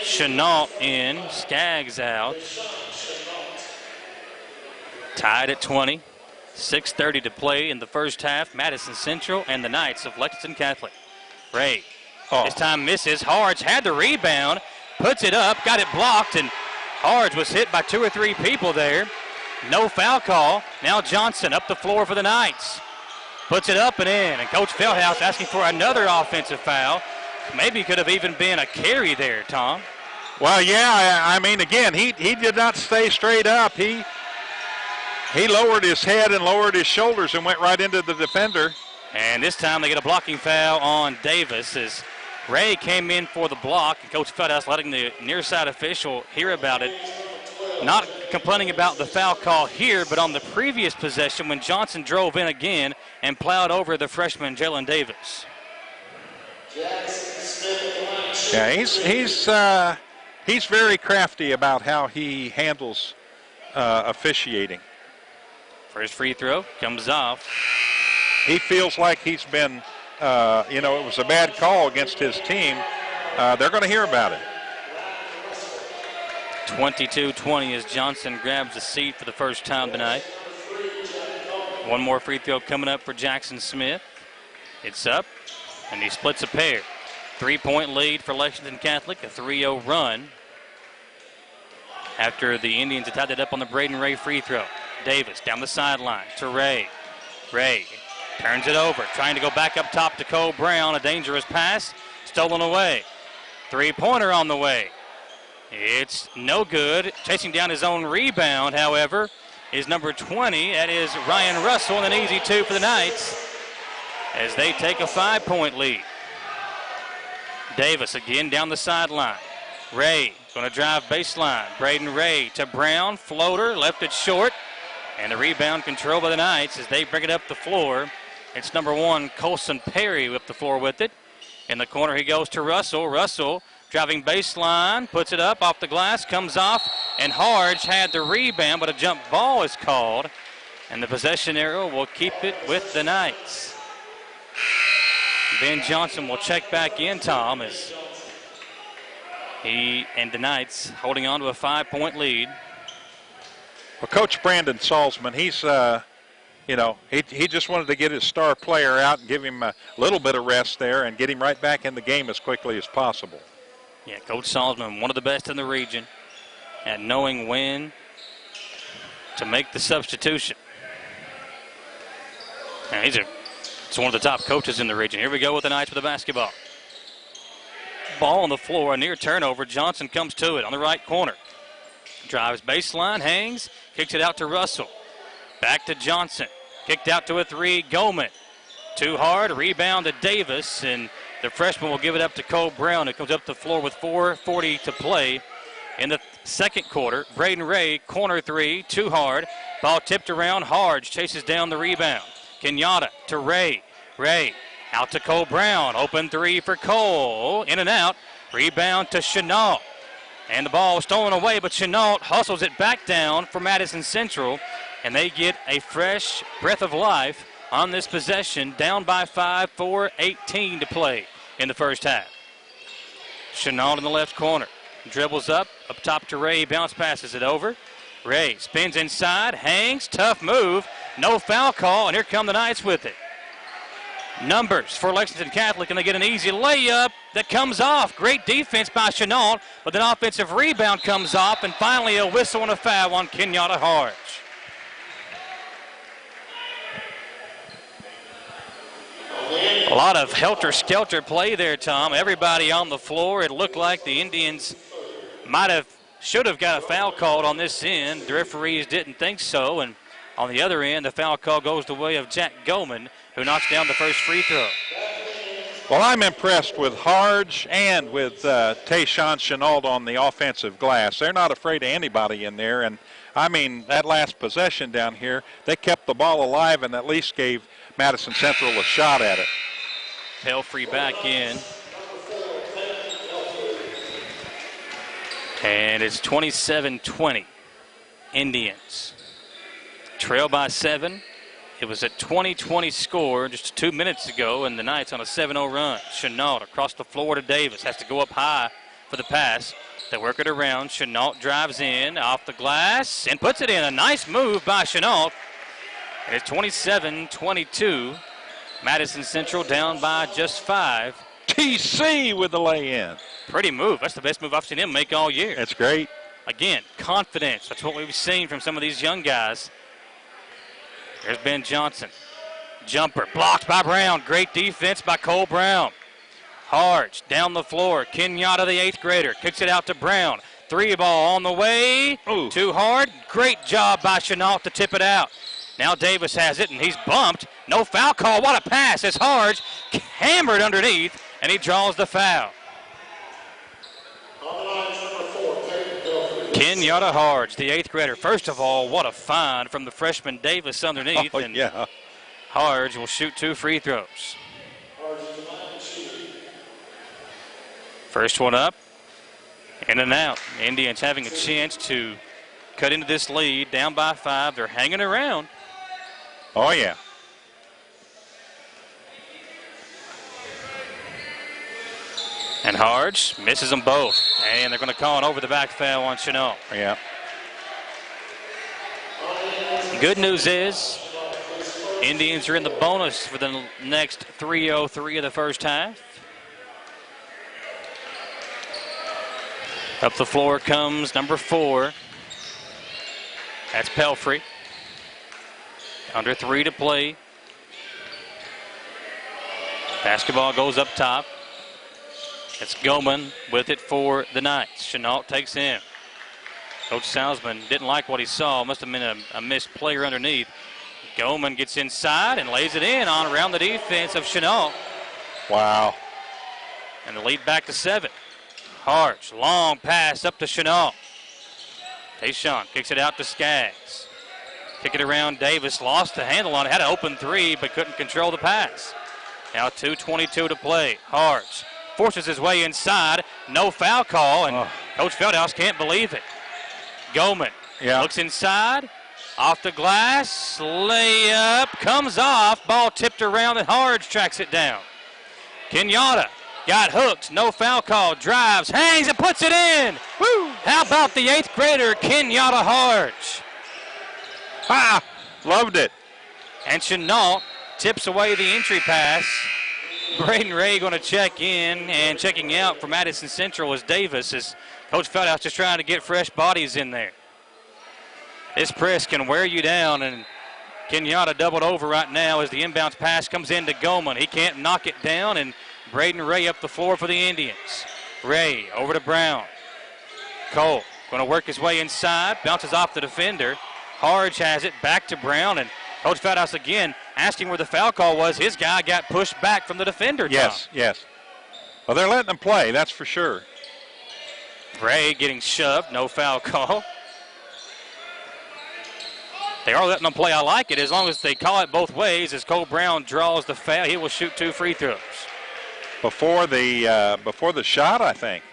Chenault in, Skaggs out. Tied at 20. 6:30 to play in the first half. Madison Central and the Knights of Lexington Catholic. Ray, this time misses. Harge had the rebound, puts it up, got it blocked, and Harge was hit by 2 or 3 people there. No foul call. Now Johnson up the floor for the Knights. Puts it up and in, and Coach Feldhaus asking for another offensive foul. Maybe could have even been a carry there, Tom. Well, yeah, I mean, again, he did not stay straight up. He lowered his head and lowered his shoulders and went right into the defender. And this time they get a blocking foul on Davis as Ray came in for the block. And Coach Feldhaus letting the near side official hear about it. Not complaining about the foul call here, but on the previous possession when Johnson drove in again and plowed over the freshman Jalen Davis. Yeah, he's very crafty about how he handles officiating. First free throw comes off. He feels like he's been, it was a bad call against his team. They're going to hear about it. 22-20 as Johnson grabs the seat for the first time tonight. One more free throw coming up for Jackson Smith. It's up, and he splits a pair. 3-point lead for Lexington Catholic, a 3-0 run after the Indians had tied it up on the Braden Ray free throw. Davis down the sideline to Ray. Ray turns it over, trying to go back up top to Cole Brown. A dangerous pass, stolen away. Three-pointer on the way. It's no good. Chasing down his own rebound, however, is number 20. That is Ryan Russell, and an easy 2 for the Knights as they take a 5-point lead. Davis again down the sideline. Ray going to drive baseline. Braden Ray to Brown. Floater, left it short. And the rebound controlled by the Knights as they bring it up the floor. It's number 1, Colson Perry, up the floor with it. In the corner he goes to Russell. Russell driving baseline, puts it up off the glass, comes off, and Harge had the rebound, but a jump ball is called. And the possession arrow will keep it with the Knights. Ben Johnson will check back in, Tom, as he and the Knights holding on to a 5-point lead. Well, Coach Brandon Salzman, he's, he just wanted to get his star player out and give him a little bit of rest there and get him right back in the game as quickly as possible. Yeah, Coach Salzman, one of the best in the region at knowing when to make the substitution. And he's one of the top coaches in the region. Here we go with the Knights with the basketball. Ball on the floor, a near turnover. Johnson comes to it on the right corner. Drives baseline, hangs, kicks it out to Russell. Back to Johnson. Kicked out to a 3, Goldman. Too hard, rebound to Davis, and the freshman will give it up to Cole Brown, who comes up the floor with 4:40 to play in the second quarter. Braden Ray, corner 3, too hard. Ball tipped around, Harge chases down the rebound. Kenyatta to Ray. Ray out to Cole Brown. Open 3 for Cole. In and out. Rebound to Chenault. And the ball was stolen away, but Chenault hustles it back down for Madison Central. And they get a fresh breath of life on this possession. Down by 5, 4:18 to play in the first half. Chenault in the left corner. Dribbles up top to Ray. Bounce passes it over. Ray spins inside, hangs, tough move. No foul call, and here come the Knights with it. Numbers for Lexington Catholic, and they get an easy layup that comes off. Great defense by Chenault, but an offensive rebound comes off, and finally a whistle and a foul on Kenyatta Harge. A lot of helter-skelter play there, Tom. Everybody on the floor. It looked like the Indians should have got a foul called on this end. The referees didn't think so, and on the other end, the foul call goes the way of Jack Goldman, who knocks down the first free throw. Well, I'm impressed with Harge and with Tayshawn Chenault on the offensive glass. They're not afraid of anybody in there, and I mean, that last possession down here, they kept the ball alive and at least gave Madison Central a shot at it. Pelfrey back in. And it's 27-20. Indians trail by 7. It was a 20-20 score just 2 minutes ago, and the Knights on a 7-0 run. Chenault across the floor to Davis. Has to go up high for the pass. They work it around. Chenault drives in off the glass and puts it in. A nice move by Chenault. And it's 27-22. Madison Central down by just 5. TC with the lay-in. Pretty move. That's the best move I've seen him make all year. That's great. Again, confidence. That's what we've seen from some of these young guys. There's Ben Johnson. Jumper blocked by Brown. Great defense by Cole Brown. Harge down the floor. Kenyatta, the 8th grader, kicks it out to Brown. 3 ball on the way. Ooh. Too hard. Great job by Chenault to tip it out. Now Davis has it, and he's bumped. No foul call. What a pass. It's Harge hammered underneath, and he draws the foul. Kenyatta Harge, the 8th grader. First of all, what a find from the freshman Davis underneath. Oh, yeah. Harge will shoot 2 free throws. First one up, in and out. The Indians having a chance to cut into this lead, down by 5. They're hanging around. Oh, yeah. And Harge misses them both. And they're going to call an over-the-back foul on Chenault. Yeah. Good news is Indians are in the bonus for the next 3:03 of the first half. Up the floor comes number 4. That's Pelfrey. Under 3 to play. Basketball goes up top. It's Goman with it for the Knights. Chenault takes in. Coach Salzman didn't like what he saw. Must have been a missed player underneath. Goman gets inside and lays it in on around the defense of Chenault. Wow. And the lead back to 7. Harge, long pass up to Chenault. Tayshawn kicks it out to Skaggs. Kick it around Davis, lost the handle on it, had an open 3, but couldn't control the pass. Now 2:22 to play. Harge forces his way inside, no foul call, and Coach Feldhouse can't believe it. Goman looks inside, off the glass, layup, comes off, ball tipped around, and Harge tracks it down. Kenyatta got hooked, no foul call, drives, hangs, and puts it in. Woo! How about the 8th grader, Kenyatta Harge? Ha! Loved it. And Chenault tips away the entry pass. Braden Ray going to check in, and checking out for Madison Central is Davis, as Coach Feldhouse just trying to get fresh bodies in there. This press can wear you down, and Kenyatta doubled over right now as the inbounds pass comes into Goman. He can't knock it down, and Braden Ray up the floor for the Indians. Ray over to Brown. Cole going to work his way inside, bounces off the defender. Harge has it back to Brown, and Coach Feldhouse again asking where the foul call was. His guy got pushed back from the defender. Yes. Well, they're letting him play, that's for sure. Ray getting shoved, no foul call. They are letting them play. I like it as long as they call it both ways. As Cole Brown draws the foul, he will shoot 2 free throws. Before the shot, I think.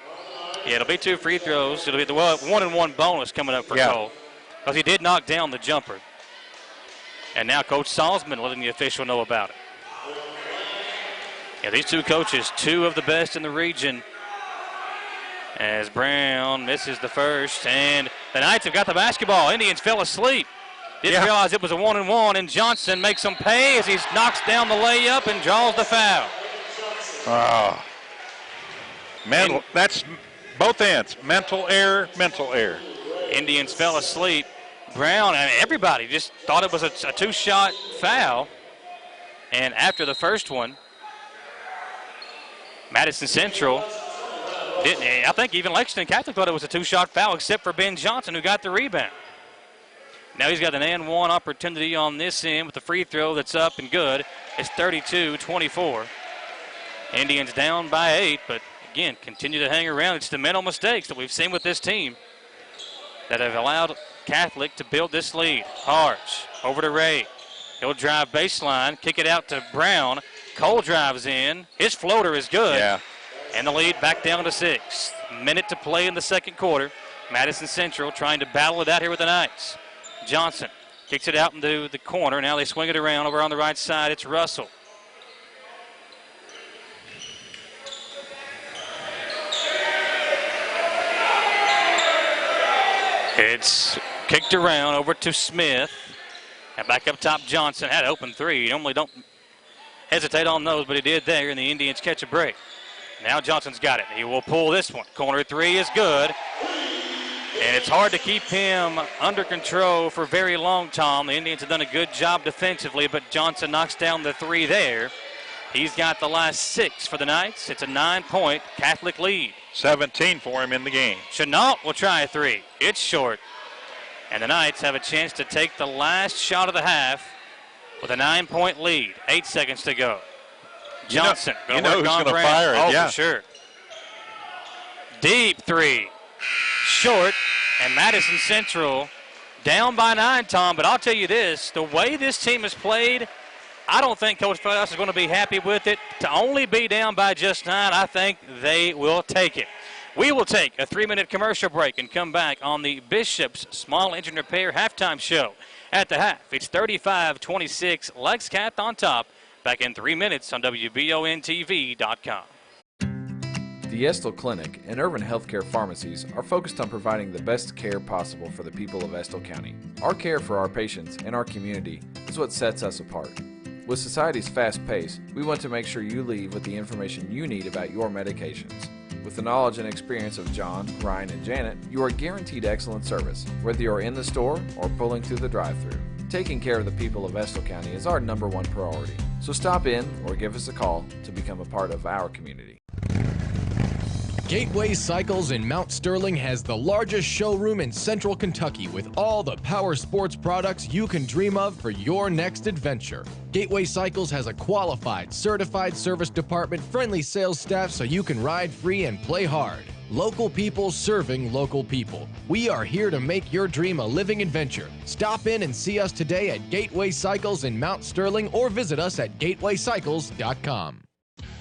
Yeah, it'll be 2 free throws. It'll be the 1-and-1 bonus coming up for Cole, because he did knock down the jumper. And now Coach Salzman letting the official know about it. Yeah, these two coaches, 2 of the best in the region. As Brown misses the first, and the Knights have got the basketball. Indians fell asleep. Didn't realize it was a 1-and-1, and Johnson makes them pay as he knocks down the layup and draws the foul. Oh. That's both ends. Mental error. Indians fell asleep. Brown and everybody just thought it was a 2-shot foul. And after the first one, Madison Central didn't. I think even Lexington Catholic thought it was a 2-shot foul, except for Ben Johnson, who got the rebound. Now he's got an and-1 opportunity on this end with the free throw that's up and good. It's 32-24. Indians down by 8, but again, continue to hang around. It's the mental mistakes that we've seen with this team that have allowed Catholic to build this lead. Harge over to Ray. He'll drive baseline, kick it out to Brown. Cole drives in. His floater is good. Yeah. And the lead back down to 6. Minute to play in the second quarter. Madison Central trying to battle it out here with the Knights. Johnson kicks it out into the corner. Now they swing it around over on the right side. It's Russell. It's kicked around over to Smith. And back up top, Johnson had an open 3. You normally don't hesitate on those, but he did there, and the Indians catch a break. Now Johnson's got it. He will pull this one. Corner 3 is good. And it's hard to keep him under control for very long, Tom. The Indians have done a good job defensively, but Johnson knocks down the 3 there. He's got the last 6 for the Knights. It's a 9-point Catholic lead. 17 for him in the game. Chenault will try a 3. It's short. And the Knights have a chance to take the last shot of the half with a 9-point lead. 8 seconds to go. Johnson going to fire it. Oh, for sure. Deep 3. Short. And Madison Central down by 9, Tom. But I'll tell you this, the way this team has played, I don't think Coach Feldhouse is going to be happy with it. To only be down by just 9, I think they will take it. We will take a 3-minute commercial break and come back on the Bishop's Small Engine Repair halftime show. At the half, it's 35-26, Lexington on top. Back in 3 minutes on WBONTV.com. The Estill Clinic and Urban Healthcare Pharmacies are focused on providing the best care possible for the people of Estill County. Our care for our patients and our community is what sets us apart. With society's fast pace, we want to make sure you leave with the information you need about your medications. With the knowledge and experience of John, Ryan, and Janet, you are guaranteed excellent service, whether you're in the store or pulling through the drive-thru. Taking care of the people of Estill County is our #1 priority. So stop in or give us a call to become a part of our community. Gateway Cycles in Mount Sterling has the largest showroom in central Kentucky with all the power sports products you can dream of for your next adventure. Gateway Cycles has a qualified, certified service department, friendly sales staff so you can ride free and play hard. Local people serving local people. We are here to make your dream a living adventure. Stop in and see us today at Gateway Cycles in Mount Sterling or visit us at gatewaycycles.com.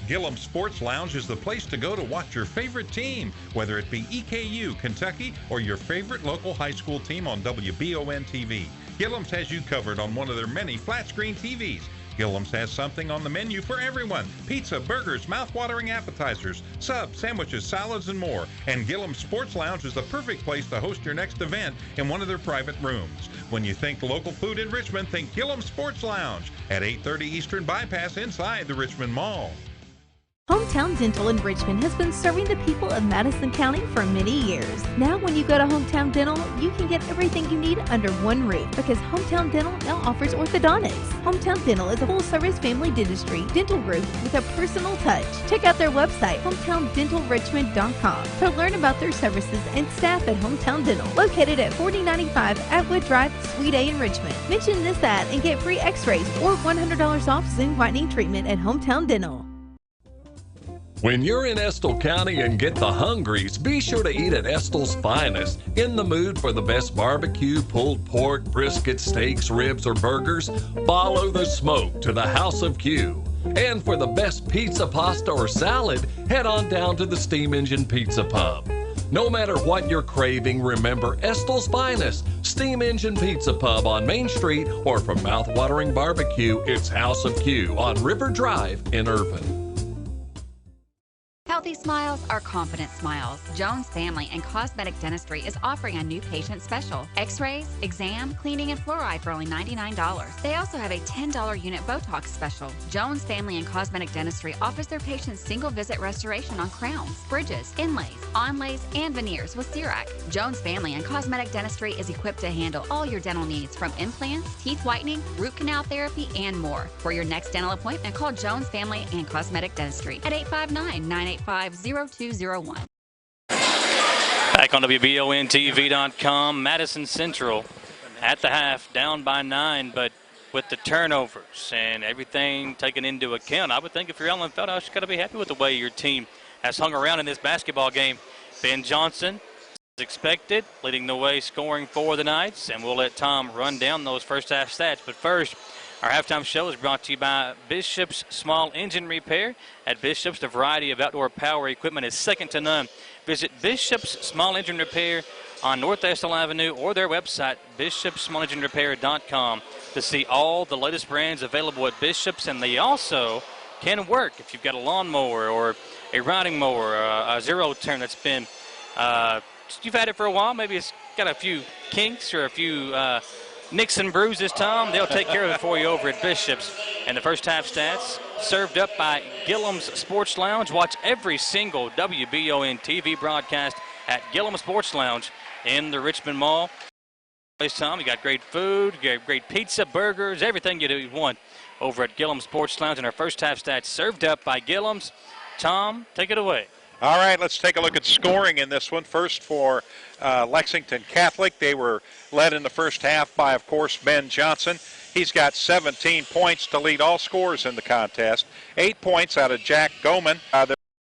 Gillum Sports Lounge is the place to go to watch your favorite team, whether it be EKU, Kentucky, or your favorite local high school team on WBON TV. Gillum's has you covered on one of their many flat-screen TVs. Gillum's has something on the menu for everyone. Pizza, burgers, mouth-watering appetizers, subs, sandwiches, salads, and more. And Gillum Sports Lounge is the perfect place to host your next event in one of their private rooms. When you think local food in Richmond, think Gillum Sports Lounge at 830 Eastern Bypass inside the Richmond Mall. Hometown Dental in Richmond has been serving the people of Madison County for many years. Now when you go to Hometown Dental, you can get everything you need under one roof because Hometown Dental now offers orthodontics. Hometown Dental is a full-service family dentistry dental group with a personal touch. Check out their website, hometowndentalrichmond.com, to learn about their services and staff at Hometown Dental, located at 4095 Atwood Drive, Suite A in Richmond. Mention this ad and get free x-rays or $100 off Zoom whitening treatment at Hometown Dental. When you're in Estill County and get the hungries, be sure to eat at Estill's Finest. In the mood for the best barbecue, pulled pork, brisket, steaks, ribs, or burgers? Follow the smoke to the House of Q. And for the best pizza, pasta, or salad, head on down to the Steam Engine Pizza Pub. No matter what you're craving, remember Estill's Finest, Steam Engine Pizza Pub on Main Street, or for mouth-watering barbecue, it's House of Q on River Drive in Irvine. Healthy smiles are confident smiles. Jones Family and Cosmetic Dentistry is offering a new patient special. X-rays, exam, cleaning, and fluoride for only $99. They also have a $10 unit Botox special. Jones Family and Cosmetic Dentistry offers their patients single-visit restoration on crowns, bridges, inlays, onlays, and veneers with CERAC. Jones Family and Cosmetic Dentistry is equipped to handle all your dental needs from implants, teeth whitening, root canal therapy, and more. For your next dental appointment, call Jones Family and Cosmetic Dentistry at 859-985-0201. Back on WBONTV.com, Madison Central at the half, down by 9, but with the turnovers and everything taken into account, I would think if you're Ellen Feldhouse, you've got to be happy with the way your team has hung around in this basketball game. Ben Johnson, as expected, leading the way scoring for the Knights, and we'll let Tom run down those first half stats. But first, our halftime show is brought to you by Bishop's Small Engine Repair. At Bishop's, the variety of outdoor power equipment is second to none. Visit Bishop's Small Engine Repair on North Estill Avenue or their website, bishopsmallenginerepair.com, to see all the latest brands available at Bishop's. And they also can work if you've got a lawnmower or a riding mower, a zero-turn that's been, you've had it for a while. Maybe it's got a few kinks or a few nicks and bruises, Tom. They'll take care of it for you over at Bishop's. And the first half stats served up by Gillum's Sports Lounge. Watch every single WBON TV broadcast at Gillum Sports Lounge in the Richmond Mall. Tom, you got great food, you got great pizza, burgers, everything you want over at Gillum Sports Lounge. And our first half stats served up by Gillum's. Tom, take it away. All right, let's take a look at scoring in this one. First for Lexington Catholic. They were led in the first half by, of course, Ben Johnson. He's got 17 points to lead all scorers in the contest. 8 points out of Jack Goman.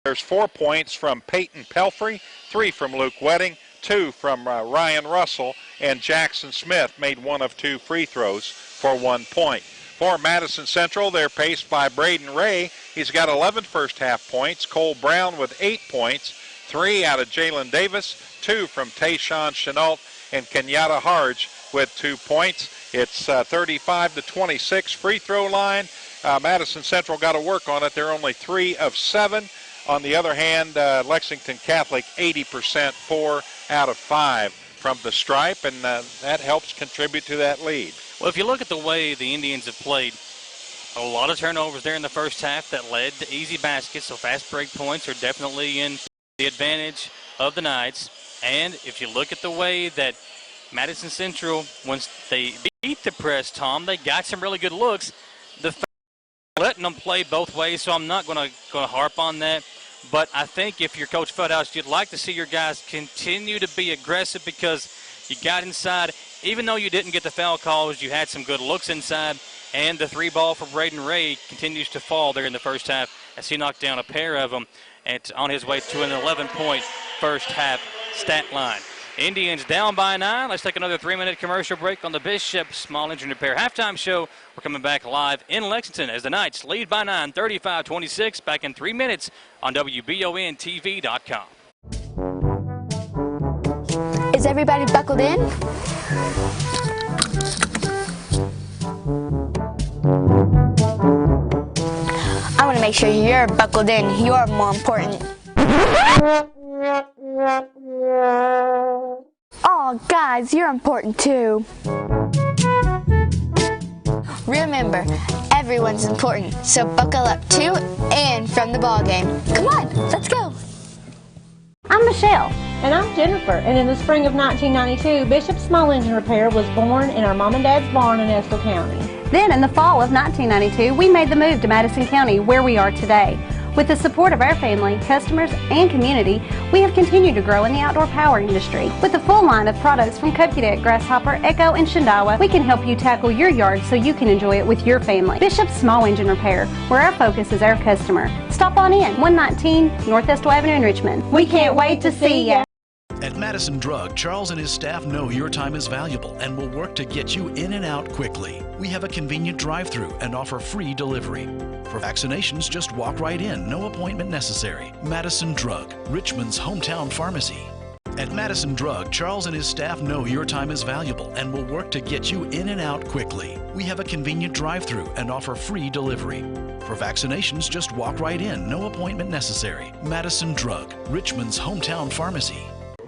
There's 4 points from Peyton Pelfrey, 3 from Luke Wedding, 2 from Ryan Russell, and Jackson Smith made 1 of 2 free throws for 1 point. For Madison Central, they're paced by Braden Ray. He's got 11 first half points. Cole Brown with 8 points, 3 out of Jalen Davis, 2 from Tayshawn Chenault, and Kenyatta Harge with 2 points. It's 35-26 free throw line. Madison Central got to work on it. They're only 3 of 7. On the other hand, Lexington Catholic 80%, 4 out of 5 from the stripe, and that helps contribute to that lead. Well, if you look at the way the Indians have played, a lot of turnovers there in the first half that led to easy baskets, so fast break points are definitely in the advantage of the Knights. And if you look at the way that Madison Central, once they beat the press, Tom, they got some really good looks. The letting them play both ways, so I'm not going to harp on that. But I think if you're Coach Feldhouse, you'd like to see your guys continue to be aggressive because you got inside. Even though you didn't get the foul calls, you had some good looks inside. And the 3 ball for Braden Ray continues to fall there in the first half as he knocked down a pair of them and on his way to an 11-point first half stat line. Indians down by 9. Let's take another 3-minute commercial break on the Bishop Small Engine Repair halftime show. We're coming back live in Lexington as the Knights lead by 9, 35-26. Back in 3 minutes on WBONTV.com. Is everybody buckled in? I want to make sure you're buckled in. You're more important. Oh, guys, you're important too. Remember, everyone's important, so buckle up to and from the ball game. Come on, let's go. I'm Michelle. And I'm Jennifer. And in the spring of 1992, Bishop Small Engine Repair was born in our mom and dad's barn in Estill County. Then, in the fall of 1992, we made the move to Madison County, where we are today. With the support of our family, customers, and community, we have continued to grow in the outdoor power industry. With a full line of products from Kokudet, Grasshopper, Echo, and Shindawa, we can help you tackle your yard so you can enjoy it with your family. Bishop Small Engine Repair, where our focus is our customer. Stop on in, 119 North Estill Avenue in Richmond. We can't wait to see ya. At Madison Drug, Charles and his staff know your time is valuable and will work to get you in and out quickly. We have a convenient drive-through and offer free delivery. For vaccinations, just walk right in, no appointment necessary. Madison Drug, Richmond's hometown pharmacy. At Madison Drug, Charles and his staff know your time is valuable and will work to get you in and out quickly. We have a convenient drive-through and offer free delivery. For vaccinations, just walk right in, no appointment necessary. Madison Drug, Richmond's hometown pharmacy.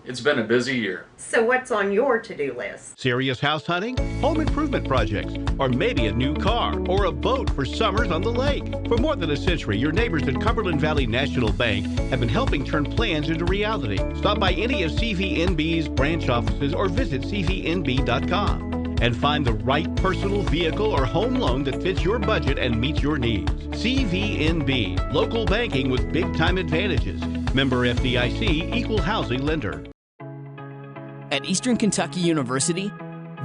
It's been a busy year. So what's on your to-do list? Serious house hunting, home improvement projects, or maybe a new car or a boat for summers on the lake. For more than a century, your neighbors at Cumberland Valley National Bank have been helping turn plans into reality. Stop by any of CVNB's branch offices or visit cvnb.com and find the right personal vehicle or home loan that fits your budget and meets your needs. CVNB, local banking with big-time advantages. Member FDIC, equal housing lender. At Eastern Kentucky University,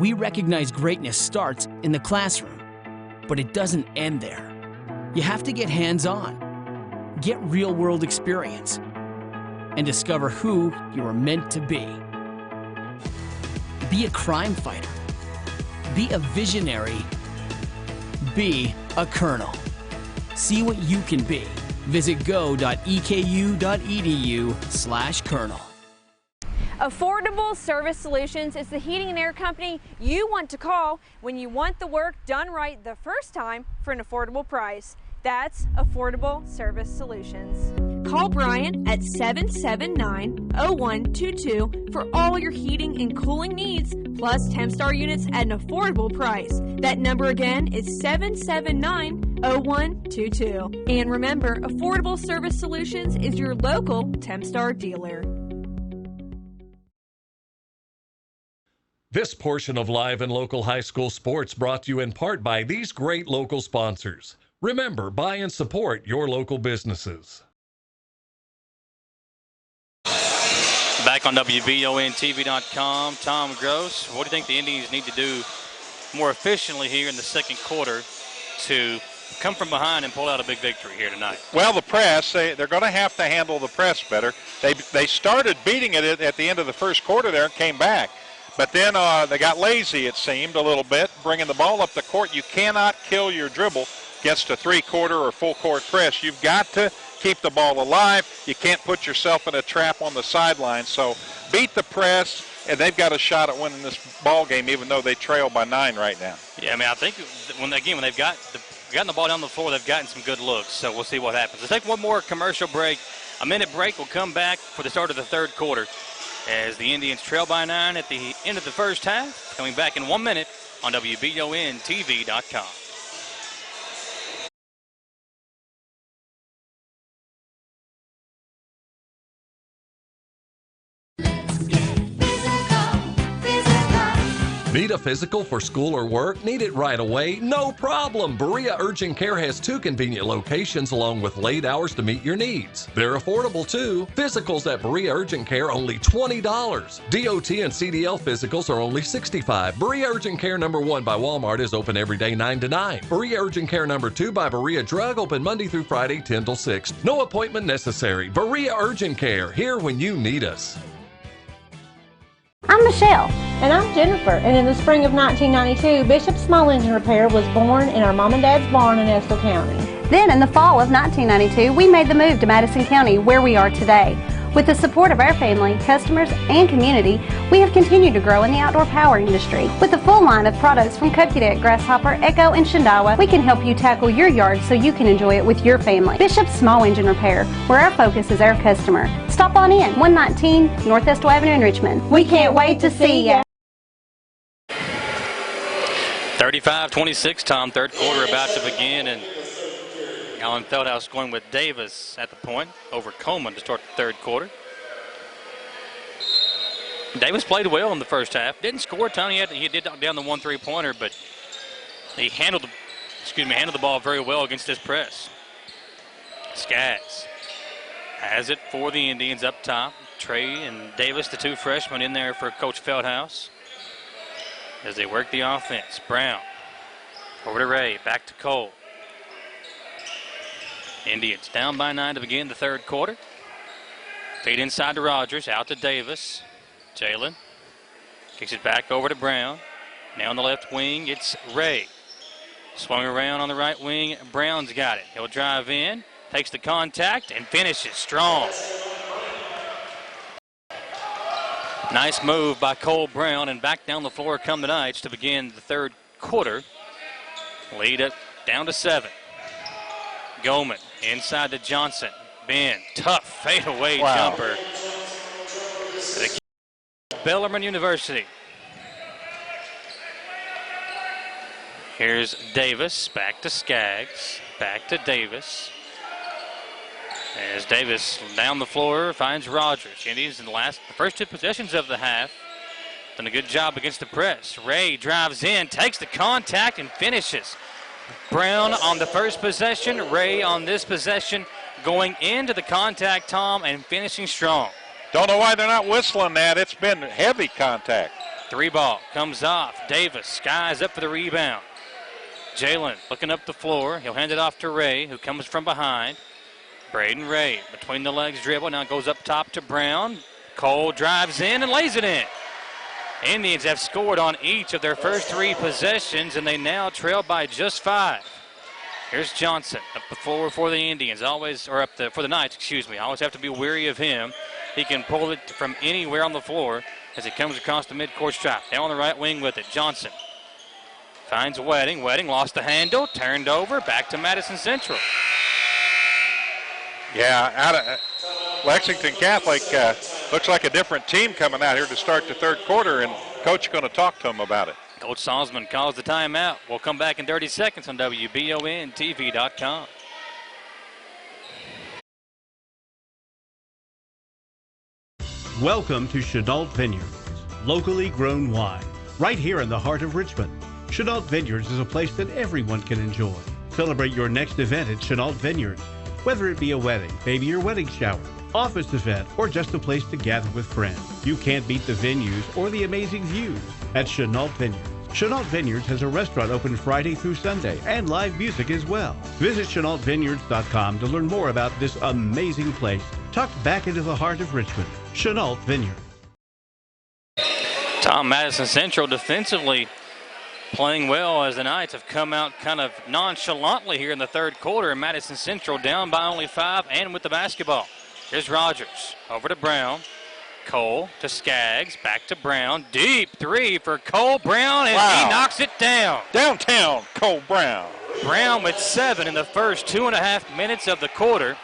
we recognize greatness starts in the classroom, but it doesn't end there. You have to get hands-on, get real-world experience, and discover who you are meant to be. Be a crime fighter. Be a visionary. Be a colonel. See what you can be. Visit go.eku.edu/colonel. Affordable Service Solutions is the heating and air company you want to call when you want the work done right the first time for an affordable price. That's Affordable Service Solutions. Call Brian at 779-0122 for all your heating and cooling needs, plus Tempstar units at an affordable price. That number again is 779-0122. And remember, Affordable Service Solutions is your local Tempstar dealer. This portion of Live and Local High School Sports brought to you in part by these great local sponsors. Remember, buy and support your local businesses. Back on WBONTV.com, Tom Gross. What do you think the Indians need to do more efficiently here in the second quarter to come from behind and pull out a big victory here tonight? Well, the press, they're going to have to handle the press better. They started beating it at the end of the first quarter there and came back. But then they got lazy, it seemed, a little bit, bringing the ball up the court. You cannot kill your dribble against a three-quarter or full-court press. You've got to keep the ball alive. You can't put yourself in a trap on the sideline. So beat the press, and they've got a shot at winning this ball game, even though they trail by 9 right now. Yeah, I mean, I think when they've gotten the ball down the floor, they've gotten some good looks. So we'll see what happens. Let's take one more commercial break. A minute break. We'll come back for the start of the third quarter as the Indians trail by 9 at the end of the first half. Coming back in 1 minute on WBONTV.com. Need a physical for school or work? Need it right away? No problem. Berea Urgent Care has 2 convenient locations along with late hours to meet your needs. They're affordable too. Physicals at Berea Urgent Care only $20. DOT and CDL physicals are only $65. Berea Urgent Care number 1 by Walmart is open every day 9 to 9. Berea Urgent Care number 2 by Berea Drug open Monday through Friday 10 till 6. No appointment necessary. Berea Urgent Care, here when you need us. I'm Michelle. And I'm Jennifer. And in the spring of 1992, Bishop Small Engine Repair was born in our mom and dad's barn in Estill County. Then in the fall of 1992, we made the move to Madison County, where we are today. With the support of our family, customers, and community, we have continued to grow in the outdoor power industry. With a full line of products from Cookie Deck, Grasshopper, Echo, and Shindawa, we can help you tackle your yard so you can enjoy it with your family. Bishop Small Engine Repair, where our focus is our customer. Stop on in, 119 North Estill Avenue in Richmond. We can't wait to see ya. 35-26, Tom. Third quarter about to begin, and Alan Feldhouse going with Davis at the point over Coleman to start the third quarter. Davis played well in the first half. Didn't score a ton. He did knock down the 1 3-pointer, but he handled the ball very well against this press. Skaggs has it for the Indians up top. Trey and Davis, the 2 freshmen, in there for Coach Feldhouse as they work the offense. Brown over to Ray, back to Cole. Indians down by 9 to begin the third quarter. Feed inside to Rogers, out to Davis. Jalen kicks it back over to Brown. Now on the left wing, it's Ray. Swung around on the right wing, Brown's got it. He'll drive in, takes the contact, and finishes strong. Nice move by Cole Brown, and back down the floor come the Knights to begin the third quarter. Lead it down to 7. Goldman inside to Johnson. Ben, tough fadeaway jumper. The Bellarmine University. Here's Davis, back to Skaggs, back to Davis. As Davis down the floor finds Rogers. Indians in the first 2 possessions of the half. Done a good job against the press. Ray drives in, takes the contact, and finishes. Brown on the first possession, Ray on this possession, going into the contact, Tom, and finishing strong. Don't know why they're not whistling that. It's been heavy contact. 3 ball comes off. Davis skies up for the rebound. Jalen looking up the floor. He'll hand it off to Ray, who comes from behind. Braden Ray between the legs dribble. Now goes up top to Brown. Cole drives in and lays it in. Indians have scored on each of their first 3 possessions, and they now trail by just 5. Here's Johnson up the floor for the Indians, for the Knights, excuse me. Always have to be wary of him. He can pull it from anywhere on the floor as it comes across the midcourt stripe. Now on the right wing with it, Johnson finds Wedding. Wedding lost the handle, turned over, back to Madison Central. Yeah, out of Lexington Catholic looks like a different team coming out here to start the third quarter, and Coach is going to talk to them about it. Coach Salzman calls the timeout. We'll come back in 30 seconds on WBONTV.com. Welcome to Chenault Vineyards, locally grown wine, right here in the heart of Richmond. Chenault Vineyards is a place that everyone can enjoy. Celebrate your next event at Chenault Vineyards, whether it be a wedding, baby or wedding shower, office event, or just a place to gather with friends. You can't beat the venues or the amazing views at Chenault Vineyards. Chenault Vineyards has a restaurant open Friday through Sunday and live music as well. Visit ChenaultVineyards.com to learn more about this amazing place tucked back into the heart of Richmond. Chenault Vineyards. Tom, Madison Central defensively playing well as the Knights have come out kind of nonchalantly here in the third quarter, and Madison Central down by only 5 and with the basketball. Here's Rogers over to Brown. Cole to Skaggs, back to Brown. Deep 3 for Cole Brown, and he knocks it down. Downtown Cole Brown. Brown with 7 in the first 2.5 minutes of the quarter,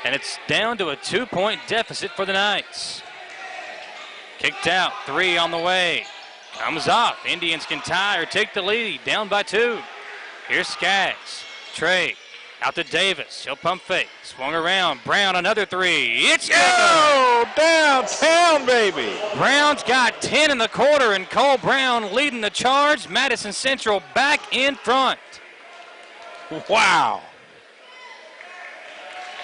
and it's down to a 2-point deficit for the Knights. Kicked out, 3 on the way. Comes off. Indians can tie or take the lead, down by 2. Here's Skaggs. Trey Out to Davis. He'll pump fake. Swung around. Brown, another three. It's good. Go downtown, baby. Brown's got 10 in the quarter, and Cole Brown leading the charge. Madison Central back in front. Wow.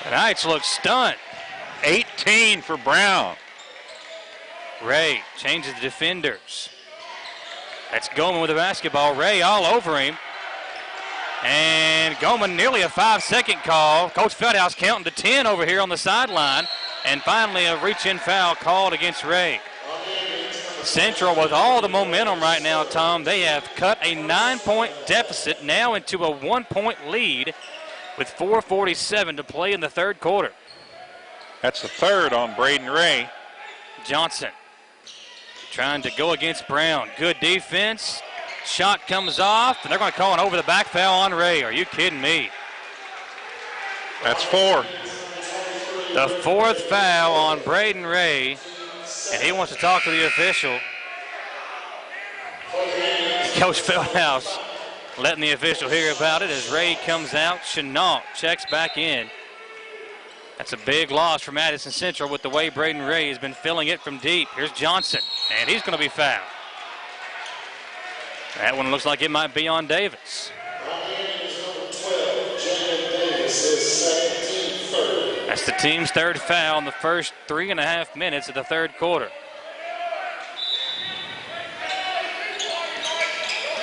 The Knights look stunned. 18 for Brown. Ray changes the defenders. That's Goman with the basketball. Ray all over him. And Goman nearly a 5-second call. Coach Feldhouse counting to 10 over here on the sideline. And finally a reach-in foul called against Ray. Central with all the momentum right now, Tom. They have cut a 9-point deficit now into a 1-point lead with 4:47 to play in the third quarter. That's the third on Braden Ray. Johnson trying to go against Brown. Good defense. Shot comes off, and they're going to call an over-the-back foul on Ray. Are you kidding me? That's 4. The 4th foul on Braden Ray, and he wants to talk to the official. Coach Feldhouse letting the official hear about it as Ray comes out. Chenault checks back in. That's a big loss for Madison Central with the way Braden Ray has been filling it from deep. Here's Johnson, and he's going to be fouled. That one looks like it might be on Davis. That's the team's third foul in the first 3.5 minutes of the third quarter.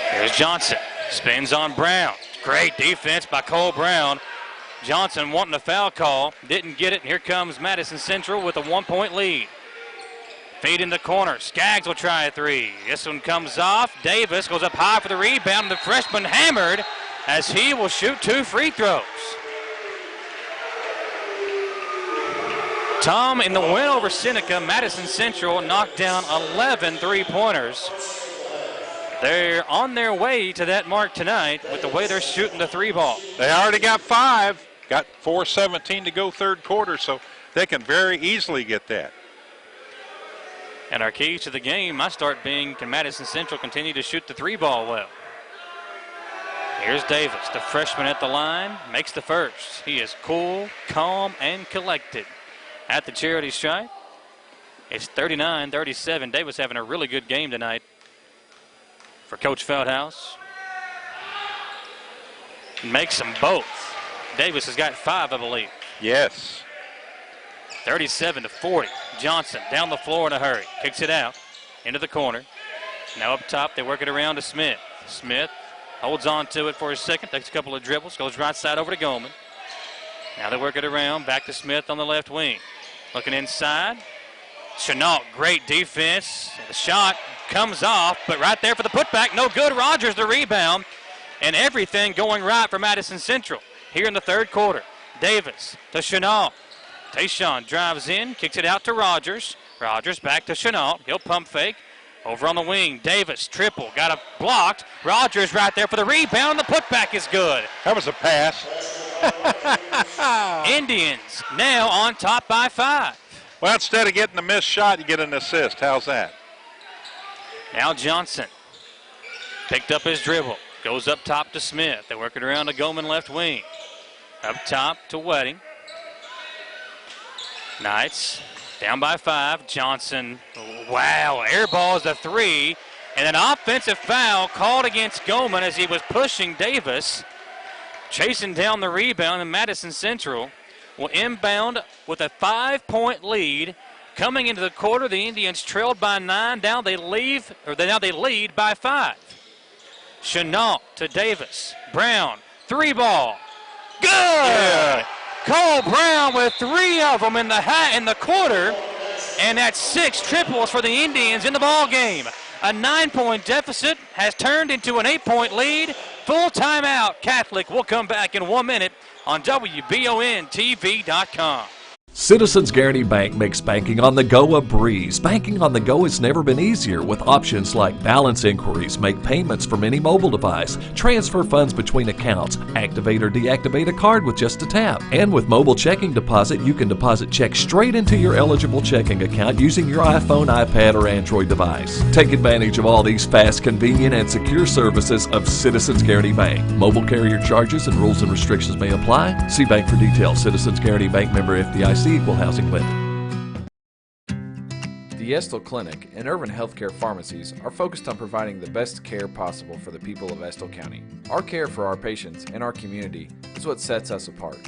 Here's Johnson. Spins on Brown. Great defense by Cole Brown. Johnson wanting a foul call. Didn't get it. And here comes Madison Central with a 1-point lead. Feed in the corner. Skaggs will try a three. This one comes off. Davis goes up high for the rebound. The freshman hammered as he will shoot 2 free throws. Tom, in the win over Seneca, Madison Central knocked down 11 three-pointers. They're on their way to that mark tonight with the way they're shooting the 3-ball. They already got 5. Got 4:17 to go third quarter, so they can very easily get that. And our keys to the game might start being, can Madison Central continue to shoot the 3-ball well? Here's Davis, the freshman at the line, makes the first. He is cool, calm, and collected at the charity stripe. It's 39-37. Davis having a really good game tonight for Coach Feldhouse. Makes them both. Davis has got 5, I believe. Yes. 37-40. Johnson down the floor in a hurry. Kicks it out into the corner. Now up top, they work it around to Smith. Smith holds on to it for a second, takes a couple of dribbles, goes right side over to Goldman. Now they work it around, back to Smith on the left wing. Looking inside. Chenault, great defense. The shot comes off, but right there for the putback, no good. Rogers the rebound, and everything going right for Madison Central here in the third quarter. Davis to Chenault. Tayshawn drives in, kicks it out to Rogers. Rogers back to Chenault. He'll pump fake. Over on the wing, Davis, triple, got it blocked. Rogers right there for the rebound. The putback is good. That was a pass. Indians now on top by 5. Well, instead of getting a missed shot, you get an assist. How's that? Now Johnson picked up his dribble. Goes up top to Smith. They work it around to Goldman left wing. Up top to Wedding. Knights down by 5. Johnson, wow, air ball is a 3. And an offensive foul called against Goldman as he was pushing Davis. Chasing down the rebound, and Madison Central will inbound with a 5-point lead. Coming into the quarter, the Indians trailed by 9. Now they lead by 5. Chenault to Davis. Brown, 3-ball. Good! Yeah. Cole Brown with 3 of them in the quarter, and that's 6 triples for the Indians in the ball game. A 9-point deficit has turned into an 8-point lead. Full timeout. Catholic will come back in 1 minute on WBONTV.com. Citizens Guaranty Bank makes banking on the go a breeze. Banking on the go has never been easier with options like balance inquiries, make payments from any mobile device, transfer funds between accounts, activate or deactivate a card with just a tap. And with mobile checking deposit, you can deposit checks straight into your eligible checking account using your iPhone, iPad, or Android device. Take advantage of all these fast, convenient, and secure services of Citizens Guaranty Bank. Mobile carrier charges and rules and restrictions may apply. See bank for details. Citizens Guaranty Bank, member FDIC. Equal housing lender. The Estill Clinic and Urban Healthcare Pharmacies are focused on providing the best care possible for the people of Estill County. Our care for our patients and our community is what sets us apart.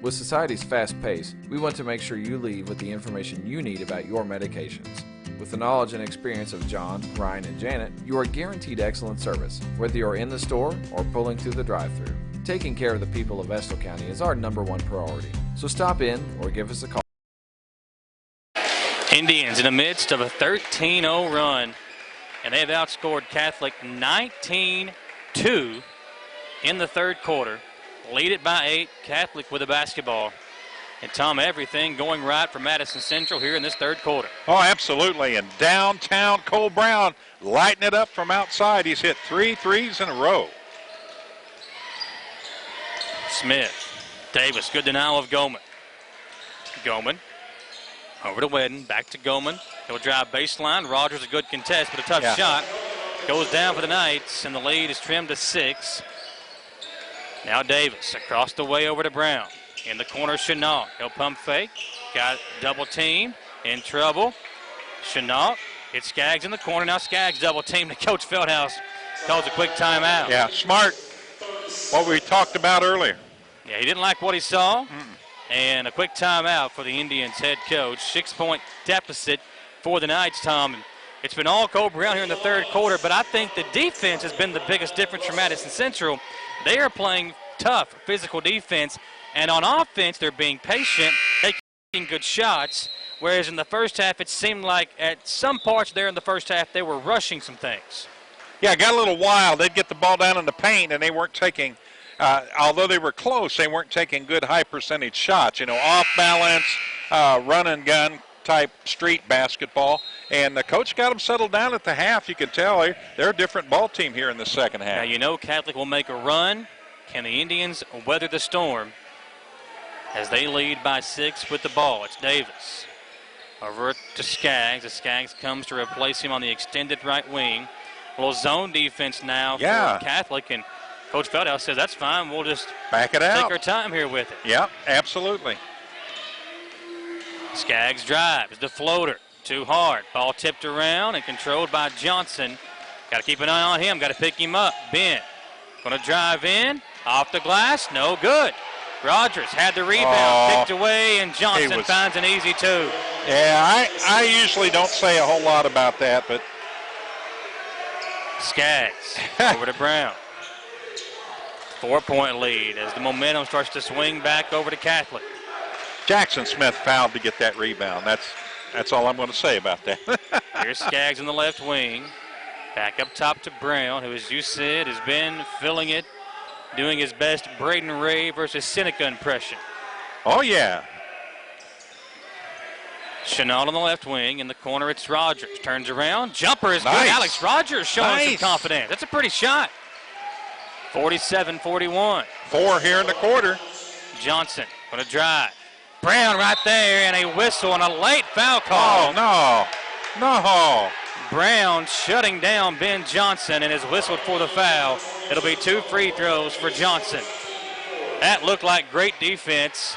With society's fast pace, we want to make sure you leave with the information you need about your medications. With the knowledge and experience of John, Ryan, and Janet, you are guaranteed excellent service, whether you're in the store or pulling through the drive-thru. Taking care of the people of Estill County is our #1 priority, so stop in or give us a call. Indians in the midst of a 13-0 run, and they've outscored Catholic 19-2 in the third quarter. Lead it by 8, Catholic with a basketball. And Tom, everything going right for Madison Central here in this third quarter. Oh, absolutely. And downtown, Cole Brown lighting it up from outside. He's hit 3 threes in a row. Smith, Davis, good denial of Goman. Goman over to Wedden, back to Goman. He'll drive baseline. Rogers a good contest, but a tough shot. Goes down for the Knights, and the lead is trimmed to 6. Now Davis across the way over to Brown. In the corner, Chenault. He'll pump fake. Got double team. In trouble. Chenault. It's Skaggs in the corner. Now Skaggs double team. Coach Feldhouse calls a quick timeout. Yeah, smart. What we talked about earlier. Yeah, he didn't like what he saw. And a quick timeout for the Indians head coach. 6-point deficit for the Knights, Tom. And it's been all Cole Brown here in the third quarter, but I think the defense has been the biggest difference for Madison Central. They are playing tough, physical defense, and on offense, they're being patient, taking good shots, whereas in the first half, it seemed like at some parts there in the first half, they were rushing some things. Yeah, it got a little wild. They'd get the ball down in the paint, and they weren't taking, although they were close, they weren't taking good high-percentage shots, off balance, run and gun type street basketball. And the coach got them settled down at the half. You can tell they're a different ball team here in the second half. Now, Catholic will make a run. Can the Indians weather the storm as they lead by 6 with the ball? It's Davis. Over to Skaggs. As Skaggs comes to replace him on the extended right wing. A little zone defense now for Catholic, and Coach Feldhouse says that's fine. We'll just back it out. Take our time here with it. Yeah, absolutely. Skaggs drives the floater. Too hard. Ball tipped around and controlled by Johnson. Got to keep an eye on him. Got to pick him up. Ben going to drive in. Off the glass. No good. Rogers had the rebound. Picked away, and Johnson finds an easy 2. Yeah, I usually don't say a whole lot about that, but Skaggs over to Brown. 4-point lead as the momentum starts to swing back over to Catholic. Jackson Smith fouled to get that rebound. That's all I'm going to say about that. Here's Skaggs in the left wing. Back up top to Brown, who, as you said, has been filling it, doing his best Braden Ray versus Seneca impression. Oh, yeah. Chenault on the left wing. In the corner, it's Rogers. Turns around. Jumper is good. Alex Rogers showing some confidence. That's a pretty shot. 47-41. 4 here in the quarter. Johnson going to drive. Brown right there, and a whistle and a late foul call. Oh, no. Brown shutting down Ben Johnson and has whistled for the foul. It'll be 2 free throws for Johnson. That looked like great defense.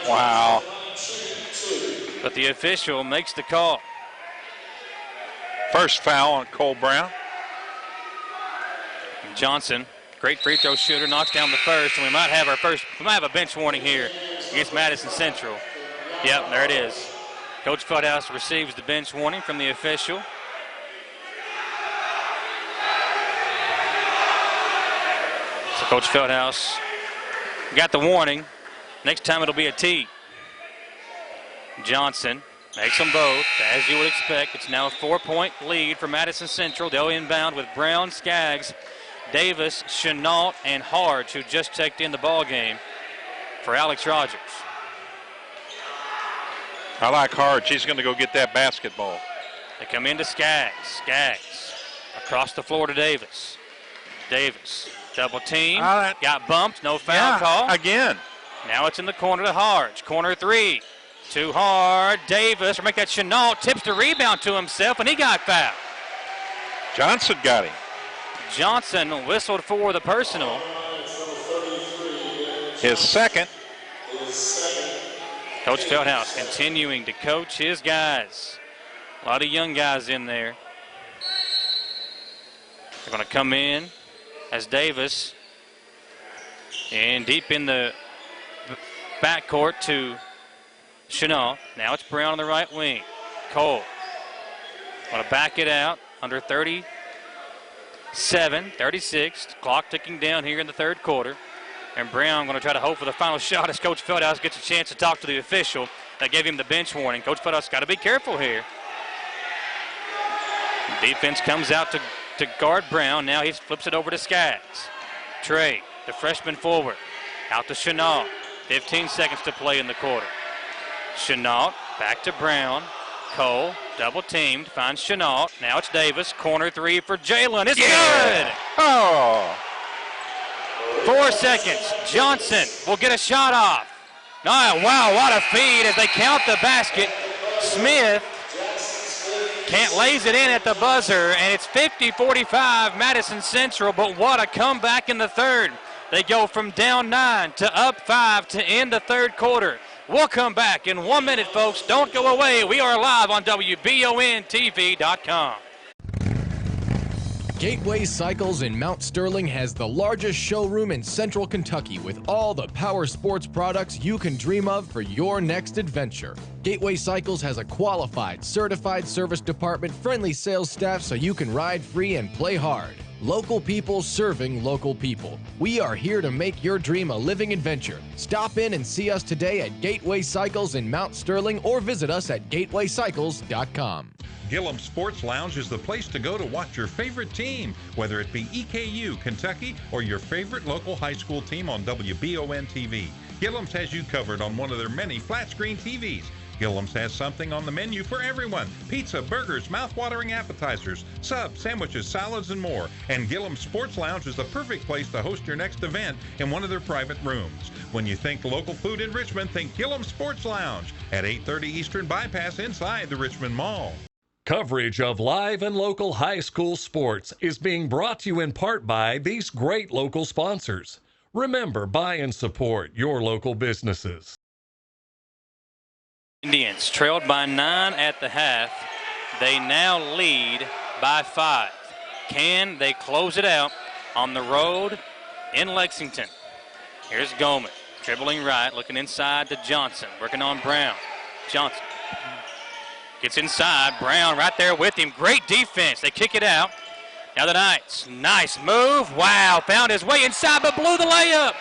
Wow. But the official makes the call. First foul on Cole Brown. Johnson, great free throw shooter, knocks down the first, and we might have a bench warning here against Madison Central. Yep, there it is. Coach Feldhouse receives the bench warning from the official. So Coach Feldhouse got the warning. Next time it'll be a T. Johnson makes them both, as you would expect. It's now a 4-point lead for Madison Central. They'll inbound with Brown, Skaggs, Davis, Chenault, and Harge, who just checked in the ball game for Alex Rogers. I like Hard. She's going to go get that basketball. They come into Skaggs. Skaggs across the floor to Davis. Davis, double team, got bumped, no foul call. Again. Now it's in the corner to Harge. Corner three, too hard. Davis, or make that Chenault, tips the rebound to himself, and he got fouled. Johnson got him. Johnson whistled for the personal. His second. Coach Feldhouse continuing to coach his guys. A lot of young guys in there. They're going to come in as Davis. And deep in the backcourt to Chenault. Now it's Brown on the right wing. Cole going to back it out. Under 37, 36. Clock ticking down here in the third quarter. And Brown going to try to hope for the final shot as Coach Feldhouse gets a chance to talk to the official that gave him the bench warning. Coach Feldhouse got to be careful here. Defense comes out to guard Brown. Now he flips it over to Skaggs. Trey, the freshman forward, out to Chenault. 15 seconds to play in the quarter. Chenault back to Brown. Cole, double teamed, finds Chenault. Now it's Davis. Corner three for Jalen. It's good. Oh. 4 seconds. Johnson will get a shot off. Oh, wow, what a feed as they count the basket. Smith lays it in at the buzzer, and it's 50-45 Madison Central, but what a comeback in the third. They go from down 9 to up 5 to end the third quarter. We'll come back in 1 minute, folks. Don't go away. We are live on WBONTV.com. Gateway Cycles in Mount Sterling has the largest showroom in Central Kentucky with all the power sports products you can dream of for your next adventure. Gateway Cycles has a qualified, certified service department, friendly sales staff so you can ride free and play hard. Local people serving local people. We are here to make your dream a living adventure. Stop in and see us today at Gateway Cycles in Mount Sterling or visit us at gatewaycycles.com. Gillum Sports Lounge is the place to go to watch your favorite team, whether it be EKU, Kentucky, or your favorite local high school team on WBON TV. Gillum's has you covered on one of their many flat-screen TVs. Gillum's has something on the menu for everyone. Pizza, burgers, mouth-watering appetizers, subs, sandwiches, salads, and more. And Gillum Sports Lounge is the perfect place to host your next event in one of their private rooms. When you think local food in Richmond, think Gillum Sports Lounge at 830 Eastern Bypass inside the Richmond Mall. Coverage of live and local high school sports is being brought to you in part by these great local sponsors. Remember, buy and support your local businesses. Indians trailed by 9 at the half. They now lead by 5. Can they close it out on the road in Lexington? Here's Goldman, dribbling right, looking inside to Johnson, working on Brown. Johnson gets inside. Brown right there with him. Great defense. They kick it out. Now the Knights. Nice move. Wow. Found his way inside but blew the layup.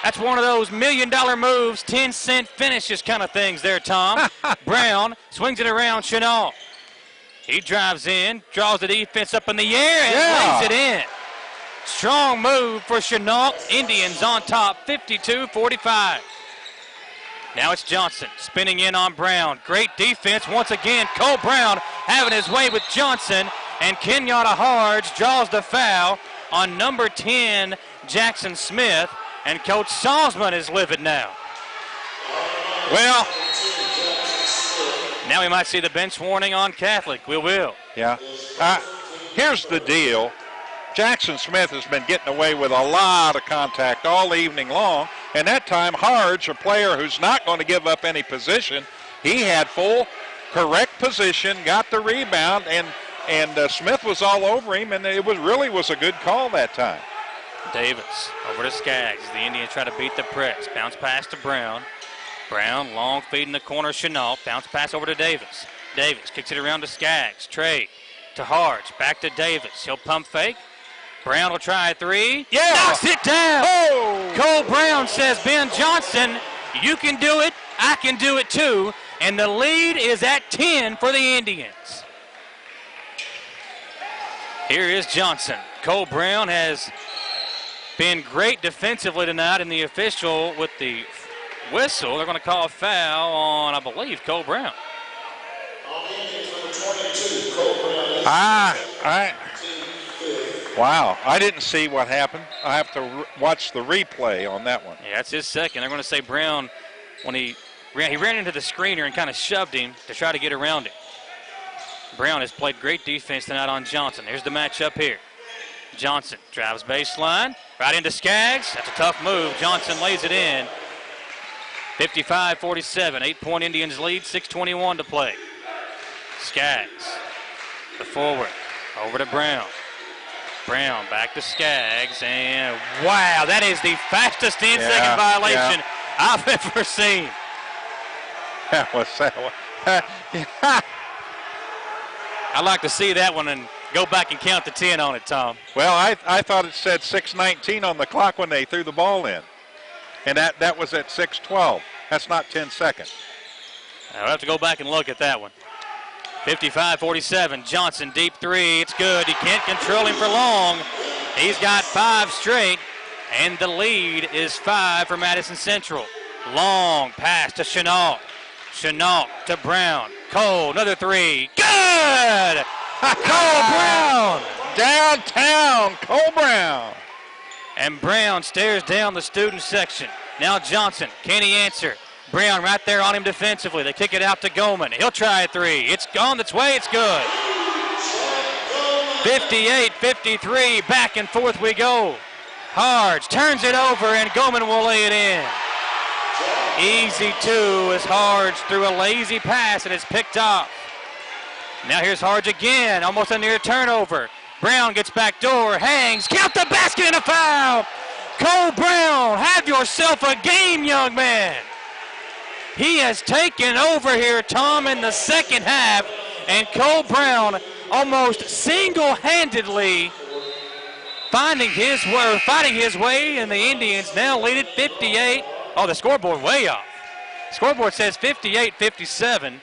That's one of those $1 million moves, 10-cent finishes kind of things there, Tom. Brown swings it around Chenault. He drives in, draws the defense up in the air, and lays it in. Strong move for Chenault. Indians on top, 52-45. Now it's Johnson spinning in on Brown. Great defense once again. Cole Brown having his way with Johnson. And Kenyatta Harge draws the foul on number 10, Jackson Smith. And Coach Salzman is livid now. Well, now we might see the bench warning on Catholic. We will. Yeah. Here's the deal. Jackson Smith has been getting away with a lot of contact all evening long. And that time, Harge, a player who's not going to give up any position, he had full correct position, got the rebound, and Smith was all over him, and it was a good call that time. Davis over to Skaggs. The Indians try to beat the press. Bounce pass to Brown. Brown, long feed in the corner, Chenault. Bounce pass over to Davis. Davis kicks it around to Skaggs. Trey to Harge. Back to Davis. He'll pump fake. Brown will try a three. Yeah. Knocks it down. Oh. Cole Brown says, Ben Johnson, you can do it. I can do it too. And the lead is at 10 for the Indians. Here is Johnson. Cole Brown has been great defensively tonight, and the official with the whistle. They're going to call a foul on, I believe, Cole Brown. Wow, I didn't see what happened. I have to watch the replay on that one. Yeah, that's his second. They're going to say Brown, when he ran into the screener and kind of shoved him to try to get around it. Brown has played great defense tonight on Johnson. Here's the matchup here. Johnson drives baseline, right into Skaggs. That's a tough move. Johnson lays it in. 55-47, 8-point Indians lead, 6:21 to play. Skaggs, the forward, over to Brown. Brown back to Skaggs, and wow, that is the fastest 10-second violation I've ever seen. That was I'd like to see that one and go back and count the 10 on it, Tom. Well, I thought it said 6:19 on the clock when they threw the ball in. And that was at 6:12. That's not 10 seconds. I'll have to go back and look at that one. 55-47, Johnson deep three. It's good. You can't control him for long. He's got 5 straight, and the lead is 5 for Madison Central. Long pass to Chenault. Chenault to Brown. Cole, another 3. Good! Cole Brown! Downtown, Cole Brown. And Brown stares down the student section. Now Johnson, can he answer? Brown right there on him defensively. They kick it out to Goldman. He'll try a 3. It's on its way. It's good. 58-53. Back and forth we go. Harge turns it over, and Goldman will lay it in. Easy 2 as Harge threw a lazy pass, and it's picked off. Now here's Harge again. Almost a near turnover. Brown gets back door, hangs, count the basket, and a foul. Cole Brown, have yourself a game, young man. He has taken over here, Tom, in the second half, and Cole Brown almost single-handedly fighting his way, and the Indians now lead it 58. Oh, the scoreboard way off. Scoreboard says 58-57.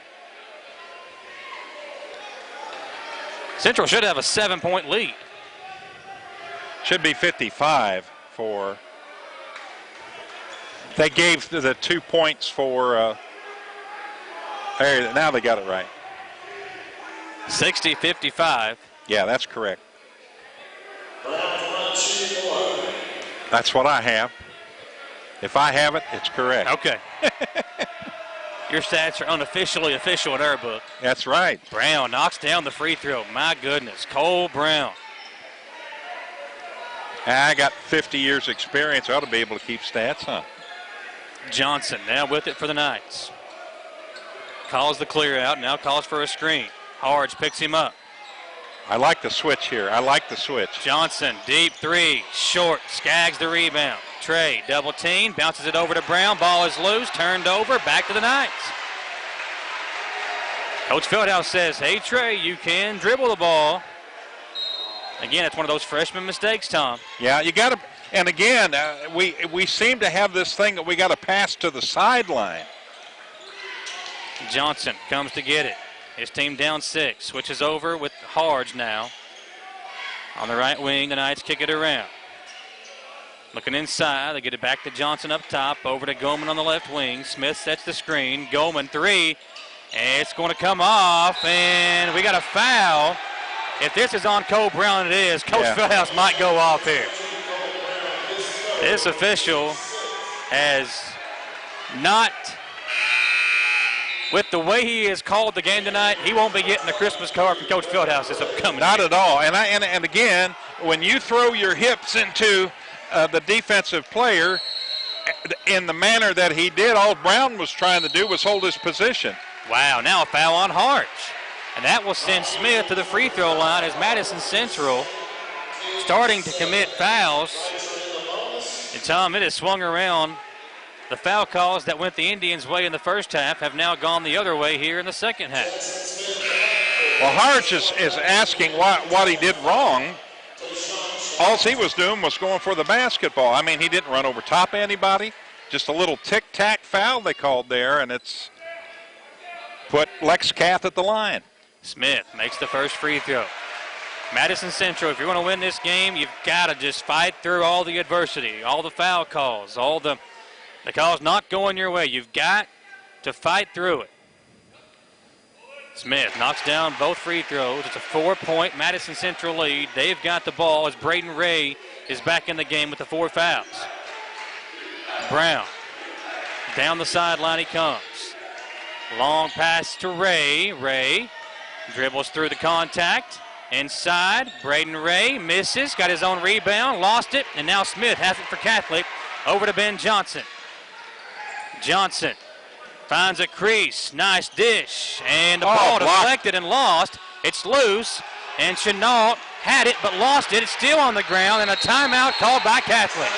Central should have a 7-point lead. Should be 55 for. They gave the 2 points for. Now they got it right. 60-55. Yeah, that's correct. That's what I have. If I have it, it's correct. Okay. Your stats are unofficially official in our book. That's right. Brown knocks down the free throw. My goodness, Cole Brown. I got 50 years experience. I ought to be able to keep stats, huh? Johnson now with it for the Knights. Calls the clear out, now calls for a screen. Harge picks him up. I like the switch here. I like the switch. Johnson, deep 3, short. Skaggs the rebound. Trey, double team, bounces it over to Brown. Ball is loose, turned over, back to the Knights. Coach Fieldhouse says, hey, Trey, you can dribble the ball. Again, it's one of those freshman mistakes, Tom. Yeah, you got to, and again, we seem to have this thing that we got to pass to the sideline. Johnson comes to get it. His team down 6, switches over with Harge now. On the right wing, the Knights kick it around. Looking inside, they get it back to Johnson up top, over to Goldman on the left wing. Smith sets the screen. Goldman 3, and it's going to come off, and we got a foul. If this is on Cole Brown, it is. Coach Fieldhouse might go off here. This official has not, with the way he has called the game tonight, he won't be getting a Christmas card from Coach Fieldhouse this upcoming Not year. at all. And again, when you throw your hips into the defensive player in the manner that he did, all Brown was trying to do was hold his position. Wow, now a foul on Harge. And that will send Smith to the free throw line as Madison Central starting to commit fouls. And Tom, it has swung around. The foul calls that went the Indians' way in the first half have now gone the other way here in the second half. Well, Harge is asking what he did wrong. All he was doing was going for the basketball. I mean, he didn't run over top of anybody. Just a little tic-tac foul they called there, and it's put Lex Cath at the line. Smith makes the first free throw. Madison Central, if you're going to win this game, you've got to just fight through all the adversity, all the foul calls, all the The call's not going your way. You've got to fight through it. Smith knocks down both free throws. It's a 4-point Madison Central lead. They've got the ball as Braden Ray is back in the game with the 4 fouls. Brown, down the sideline he comes. Long pass to Ray. Ray dribbles through the contact. Inside, Braden Ray misses, got his own rebound, lost it, and now Smith has it for Catholic. Over to Ben Johnson. Johnson finds a crease, nice dish, and the ball deflected and lost. It's loose, and Chenault had it but lost it. It's still on the ground, and a timeout called by Catholic.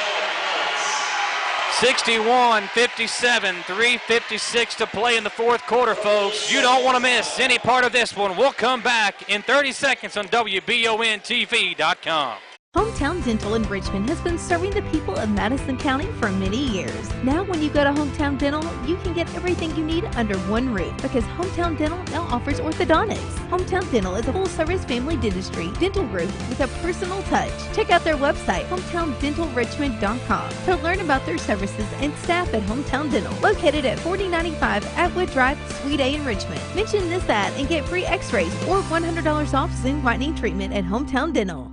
61-57, 3:56 to play in the fourth quarter, folks. You don't want to miss any part of this one. We'll come back in 30 seconds on WBONTV.com. Hometown Dental in Richmond has been serving the people of Madison County for many years. Now when you go to Hometown Dental, you can get everything you need under one roof because Hometown Dental now offers orthodontics. Hometown Dental is a full-service family dentistry dental group with a personal touch. Check out their website, hometowndentalrichmond.com, to learn about their services and staff at Hometown Dental, located at 4095 Atwood Drive, Suite A in Richmond. Mention this ad and get free x-rays or $100 off Zoom whitening treatment at Hometown Dental.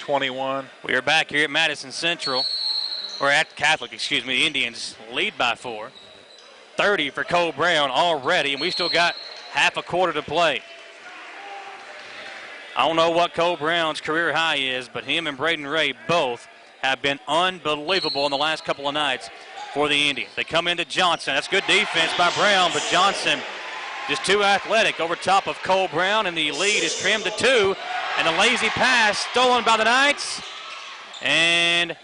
21. We are back here at Madison Central, or at Catholic, excuse me. The Indians lead by 4. 30 for Cole Brown already, and we still got half a quarter to play. I don't know what Cole Brown's career high is, but him and Braden Ray both have been unbelievable in the last couple of nights for the Indians. They come into Johnson. That's good defense by Brown, but Johnson just too athletic over top of Cole Brown, and the lead is trimmed to 2. And a lazy pass stolen by the Knights. And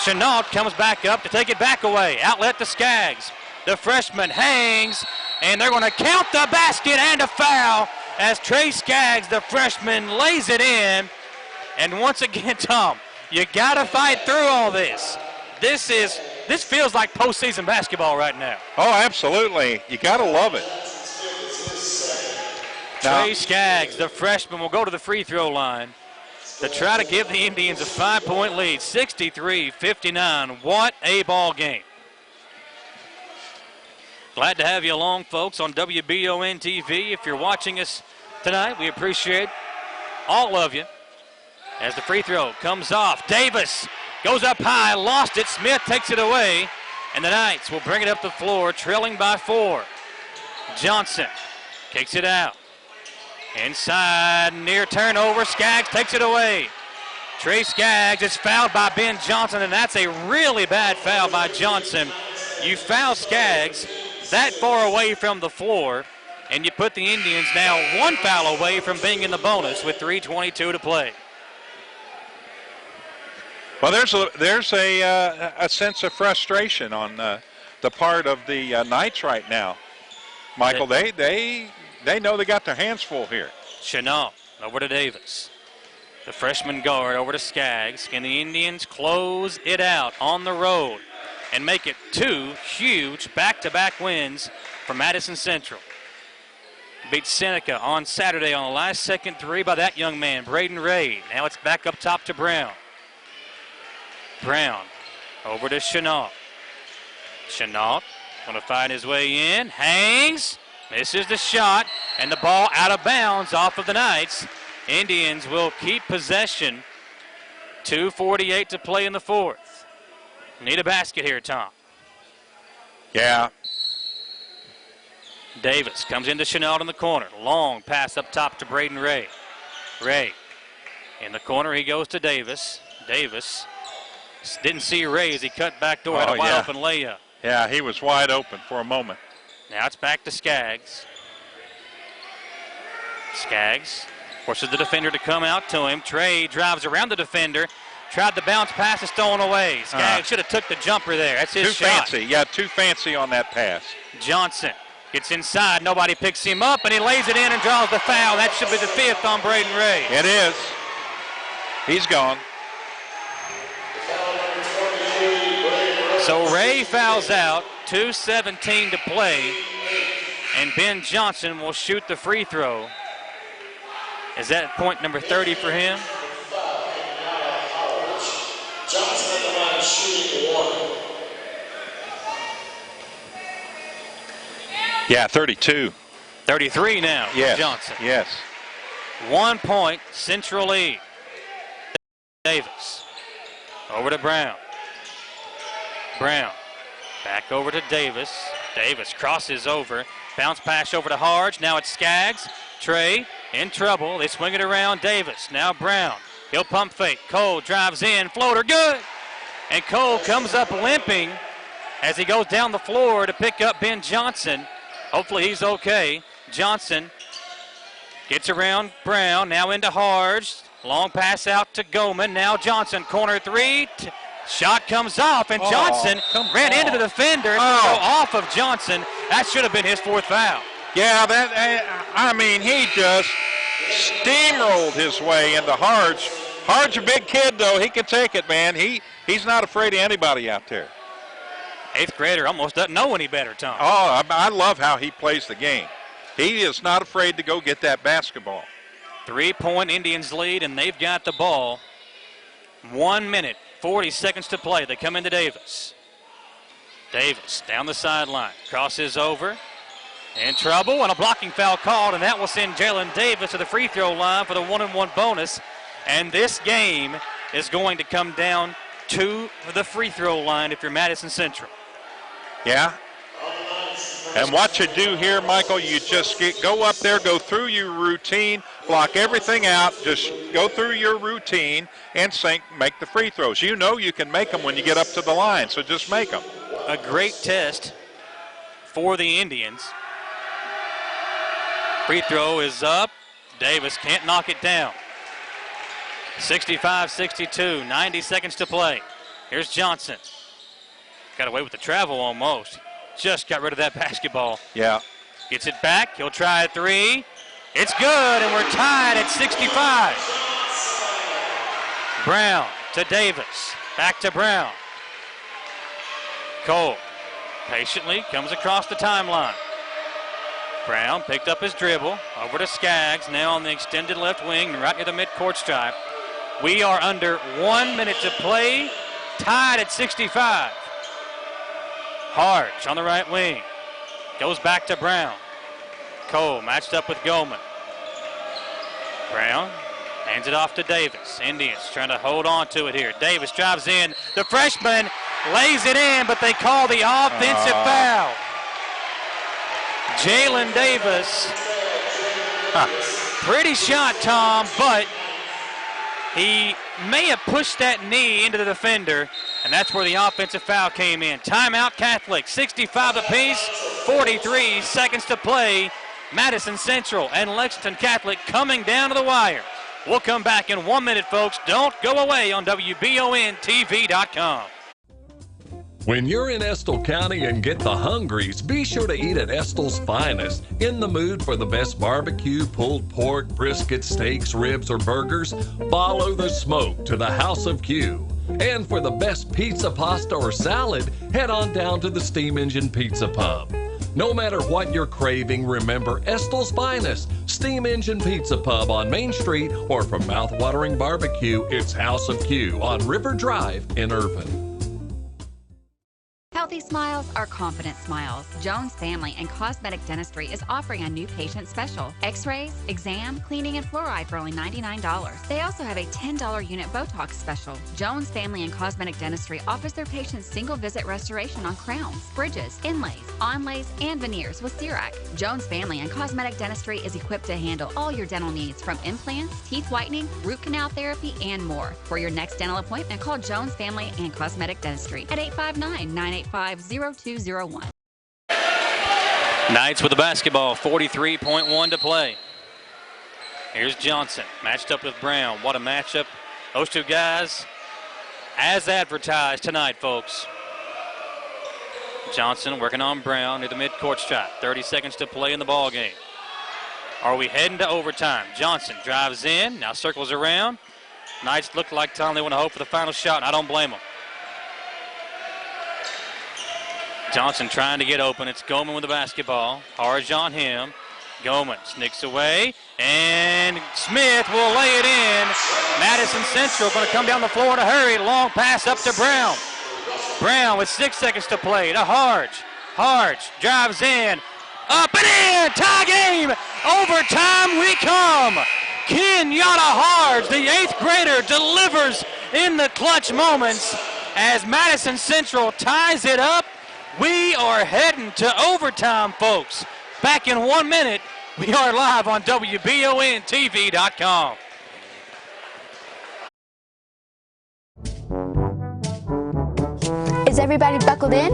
Chenault comes back up to take it back away. Outlet to Skaggs. The freshman hangs, and they're going to count the basket and a foul as Trey Skaggs, the freshman, lays it in. And once again, Tom, you got to fight through all this. This feels like postseason basketball right now. Oh, absolutely. You got to love it. Trey Skaggs, the freshman, will go to the free throw line to try to give the Indians a 5-point lead, 63-59. What a ball game. Glad to have you along, folks, on WBON TV. If you're watching us tonight, we appreciate all of you. As the free throw comes off, Davis goes up high, lost it. Smith takes it away, and the Knights will bring it up the floor, trailing by 4. Johnson kicks it out. Inside, near turnover, Skaggs takes it away. Trey Skaggs is fouled by Ben Johnson, and that's a really bad foul by Johnson. You foul Skaggs that far away from the floor, and you put the Indians now 1 foul away from being in the bonus with 3:22 to play. Well, there's a sense of frustration on the part of the Knights right now. Michael, they know they got their hands full here. Chenault over to Davis. The freshman guard over to Skaggs. Can the Indians close it out on the road and make it 2 huge back-to-back wins for Madison Central? Beat Seneca on Saturday on the last second 3 by that young man, Braden Ray. Now it's back up top to Brown. Brown over to Chenault. Chenault going to find his way in. Hangs. Misses the shot, and the ball out of bounds off of the Knights. Indians will keep possession. 2:48 to play in the fourth. Need a basket here, Tom. Yeah. Davis comes into Chenault in the corner. Long pass up top to Braden Ray. Ray in the corner, he goes to Davis. Davis didn't see Ray as he cut back door. Had a wide open layup. Yeah, he was wide open for a moment. Now it's back to Skaggs. Skaggs forces the defender to come out to him. Trey drives around the defender. Tried the bounce pass, is stolen away. Skaggs should have took the jumper there. That's his shot. Too fancy. Yeah, too fancy on that pass. Johnson gets inside. Nobody picks him up, and he lays it in and draws the foul. That should be the 5th on Braden Ray. It is. He's gone. So Ray fouls out. 2:17 to play, and Ben Johnson will shoot the free throw. Is that point number 30 for him? Yeah, 32. 33 now. Yes. Johnson. Yes. 1 point, Central lead. Davis. Over to Brown. Brown. Back over to Davis. Davis crosses over. Bounce pass over to Harge. Now it's Skaggs. Trey in trouble. They swing it around. Davis. Now Brown. He'll pump fake. Cole drives in. Floater good. And Cole comes up limping as he goes down the floor to pick up Ben Johnson. Hopefully he's okay. Johnson gets around Brown. Now into Harge. Long pass out to Goman. Now Johnson. Corner three. Shot comes off, and Johnson ran into the defender. It's going to go off of Johnson. That should have been his fourth foul. Yeah, I mean, he just steamrolled his way into Harge. Harge a big kid, though. He can take it, man. He's not afraid of anybody out there. Eighth grader almost doesn't know any better, Tom. Oh, I love how he plays the game. He is not afraid to go get that basketball. 3-point Indians lead, and they've got the ball. 1 minute, 40 seconds to play. They come into Davis. Davis down the sideline. Crosses over. In trouble, and a blocking foul called, and that will send Jalen Davis to the free throw line for the 1-and-1 bonus. And this game is going to come down to the free throw line if you're Madison Central. Yeah. And what you do here, Michael, you just go up there, go through your routine, block everything out, just go through your routine and make the free throws. You know you can make them when you get up to the line, so just make them. A great test for the Indians. Free throw is up. Davis can't knock it down. 65-62, 90 seconds to play. Here's Johnson. Got away with the travel almost. Just got rid of that basketball. Yeah. Gets it back. He'll try a three. It's good, and we're tied at 65. Brown to Davis. Back to Brown. Cole patiently comes across the timeline. Brown picked up his dribble. Over to Skaggs. Now on the extended left wing, right near the midcourt stripe. We are under 1 minute to play. Tied at 65. Harge on the right wing. Goes back to Brown. Cole matched up with Goman. Brown hands it off to Davis. Indians trying to hold on to it here. Davis drives in. The freshman lays it in, but they call the offensive foul. Jalen Davis. Pretty shot, Tom, but he may have pushed that knee into the defender, and that's where the offensive foul came in. Timeout Catholic, 65 apiece, 43 seconds to play. Madison Central and Lexington Catholic coming down to the wire. We'll come back in 1 minute, folks. Don't go away on WBONTV.com. When you're in Estill County and get the hungries, be sure to eat at Estill's Finest. In the mood for the best barbecue, pulled pork, brisket, steaks, ribs, or burgers? Follow the smoke to the House of Q. And for the best pizza, pasta, or salad, head on down to the Steam Engine Pizza Pub. No matter what you're craving, remember Estill's Finest, Steam Engine Pizza Pub on Main Street, or for mouth-watering barbecue, it's House of Q on River Drive in Irvine. Healthy smiles are confident smiles. Jones Family and Cosmetic Dentistry is offering a new patient special. X-rays, exam, cleaning, and fluoride for only $99. They also have a $10 unit Botox special. Jones Family and Cosmetic Dentistry offers their patients single-visit restoration on crowns, bridges, inlays, onlays, and veneers with CERAC. Jones Family and Cosmetic Dentistry is equipped to handle all your dental needs, from implants, teeth whitening, root canal therapy, and more. For your next dental appointment, call Jones Family and Cosmetic Dentistry at 859-985-0201. Knights with the basketball, 43.1 to play. Here's Johnson, matched up with Brown. What a matchup. Those two guys, as advertised tonight, folks. Johnson working on Brown near the midcourt stripe. 30 seconds to play in the ball game. Are we heading to overtime? Johnson drives in, now circles around. Knights look like Tom, they want to hope for the final shot, and I don't blame them. Johnson trying to get open. It's Goman with the basketball. Harge on him. Goman sneaks away, and Smith will lay it in. Madison Central going to come down the floor in a hurry. Long pass up to Brown. Brown with 6 seconds to play to Harge. Harge drives in, up and in, tie game, overtime we come. Kenyatta Harge, the 8th grader, delivers in the clutch moments as Madison Central ties it up. We are heading to overtime, folks. Back in 1 minute, we are live on WBONTV.com. Is everybody buckled in?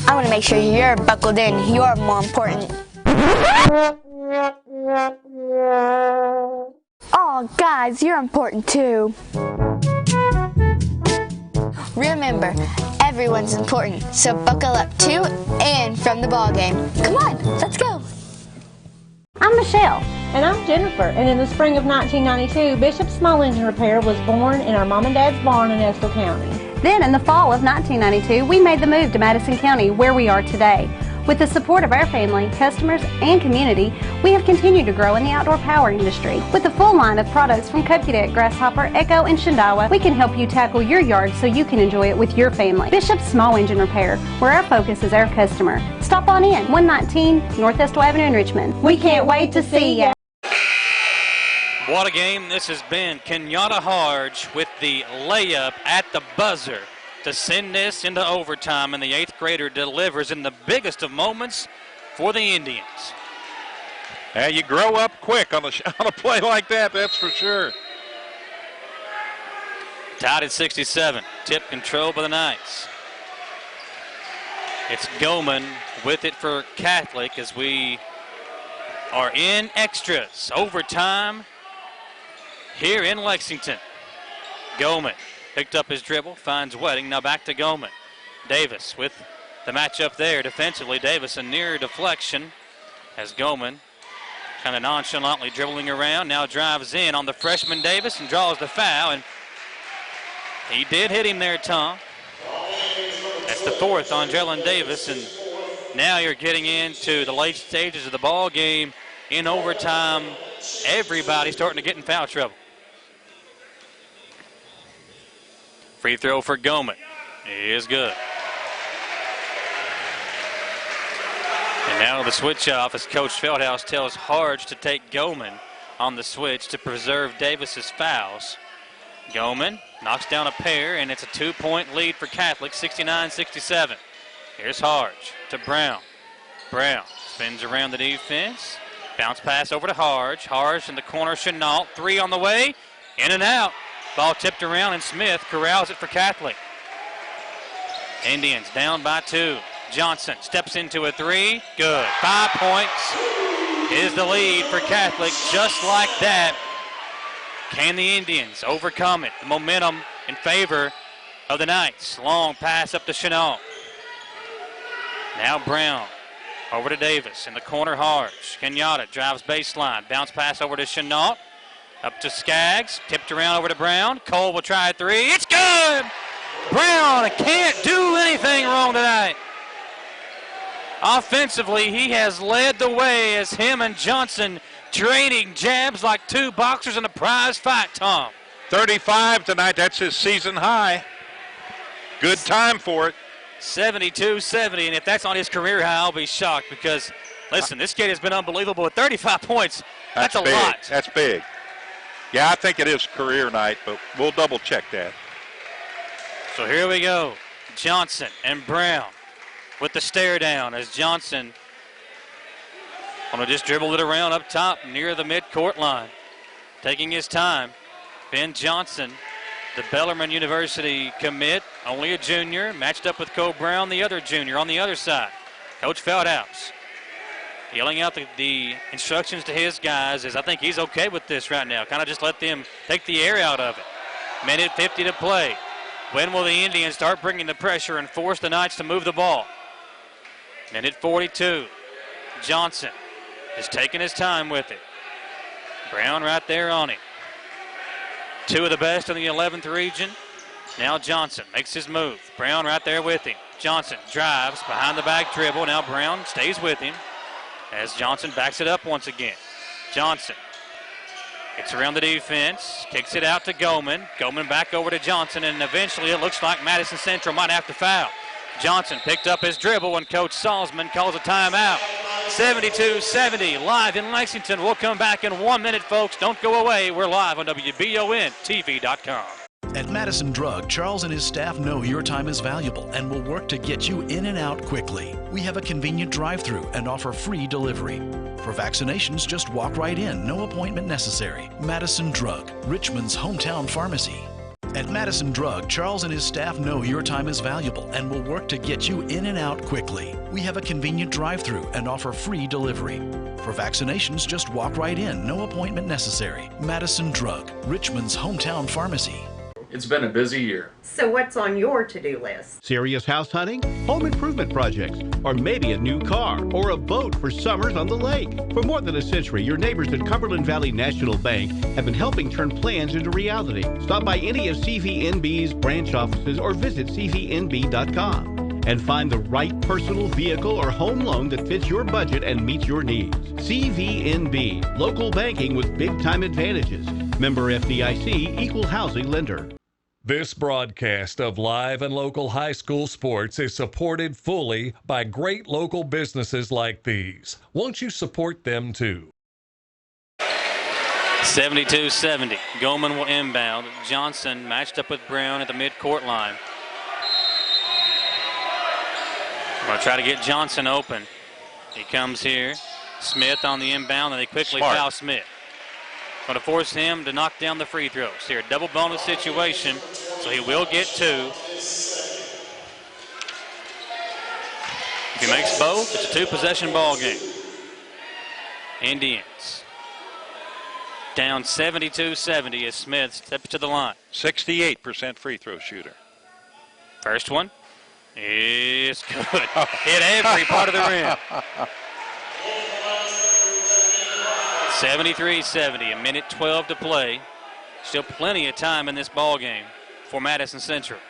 I want to make sure you're buckled in. You're more important. Oh, guys, you're important too. Remember, everyone's important, so buckle up to and from the ball game. Come on, let's go. I'm Michelle. And I'm Jennifer. And in the spring of 1992, Bishop Small Engine Repair was born in our mom and dad's barn in Estill County. Then in the fall of 1992, we made the move to Madison County, where we are today. With the support of our family, customers, and community, we have continued to grow in the outdoor power industry. With a full line of products from Cub Cadet, Grasshopper, Echo, and Shindawa, we can help you tackle your yard so you can enjoy it with your family. Bishop Small Engine Repair, where our focus is our customer. Stop on in, 119 North Estill Avenue in Richmond. We can't wait to see ya. What a game this has been. Kenyatta Harge with the layup at the buzzer to send this into overtime, and the 8th grader delivers in the biggest of moments for the Indians. Yeah, you grow up quick on a play like that, that's for sure. Tied at 67, tip control by the Knights. It's Goman with it for Catholic as we are in extras, overtime here in Lexington. Goman picked up his dribble, finds Wedding, now back to Goman. Davis with the matchup there defensively. Davis a near deflection as Goman kind of nonchalantly dribbling around, now drives in on the freshman Davis and draws the foul, and he did hit him there, Tom. That's the 4th on Jalen Davis, and now you're getting into the late stages of the ball game in overtime. Everybody's starting to get in foul trouble. Free throw for Goman is good. And now the switch off as Coach Feldhouse tells Harge to take Goman on the switch to preserve Davis's fouls. Goman knocks down a pair, and it's a 2-point lead for Catholic, 69-67. Here's Harge to Brown. Brown spins around the defense. Bounce pass over to Harge. Harge in the corner, Chenault. 3 on the way. In and out. Ball tipped around, and Smith corrals it for Catholic. Indians down by 2. Johnson steps into a 3. Good. 5 points is the lead for Catholic. Just like that, can the Indians overcome it? The momentum in favor of the Knights. Long pass up to Chenault. Now Brown over to Davis in the corner. Harge. Kenyatta drives baseline. Bounce pass over to Chenault. Up to Skaggs, tipped around over to Brown. Cole will try a 3. It's good! Brown can't do anything wrong tonight. Offensively, he has led the way as him and Johnson trading jabs like 2 boxers in a prize fight, Tom. 35 tonight, that's his season high. Good time for it. 72-70, and if that's on his career high, I'll be shocked because, listen, this kid has been unbelievable with 35 points. That's a big. lot. That's big. Yeah, I think it is career night, but we'll double check that. So here we go. Johnson and Brown with the stare down as Johnson going to just dribble it around up top near the midcourt line. Taking his time. Ben Johnson, the Bellarmine University commit, only a junior, matched up with Cole Brown, the other junior on the other side. Coach Feldhouse yelling out the instructions to his guys as I think he's okay with this right now. Kind of just let them take the air out of it. Minute 50 to play. When will the Indians start bringing the pressure and force the Knights to move the ball? Minute 42. Johnson is taking his time with it. Brown right there on him. 2 of the best in the 11th region. Now Johnson makes his move. Brown right there with him. Johnson drives behind the back dribble. Now Brown stays with him as Johnson backs it up once again. Johnson Gets around the defense, kicks it out to Goldman. Goldman back over to Johnson, and eventually it looks like Madison Central might have to foul. Johnson picked up his dribble when Coach Salzman calls a timeout. 72-70, live in Lexington. We'll come back in 1 minute, folks. Don't go away. We're live on WBONTV.com. At Madison Drug, Charles and his staff know your time is valuable and will work to get you in and out quickly. We have a convenient drive-through and offer free delivery. For vaccinations, just walk right in, no appointment necessary. Madison Drug, Richmond's hometown pharmacy. At Madison Drug, Charles and his staff know your time is valuable and will work to get you in and out quickly. We have a convenient drive-through and offer free delivery. For vaccinations, just walk right in, no appointment necessary. Madison Drug, Richmond's hometown pharmacy. It's been a busy year. So what's on your to-do list? Serious house hunting, home improvement projects, or maybe a new car or a boat for summers on the lake. For more than a century, your neighbors at Cumberland Valley National Bank have been helping turn plans into reality. Stop by any of CVNB's branch offices or visit cvnb.com and find the right personal vehicle or home loan that fits your budget and meets your needs. CVNB, local banking with big-time advantages. Member FDIC, equal housing lender. This broadcast of live and local high school sports is supported fully by great local businesses like these. Won't you support them too? 72-70. Goldman will inbound. Johnson matched up with Brown at the midcourt line. We're going to try to get Johnson open. He comes here. Smith on the inbound, and they quickly foul Smith. Going to force him to knock down the free throws. Here, double bonus situation, so he will get two. If he makes both, it's a two-possession ball game. Indians down 72-70 as Smith steps to the line. 68% free throw shooter. First one is good. Hit every part of the rim. 73-70, a minute 12 to play. Still plenty of time in this ball game for Madison Central.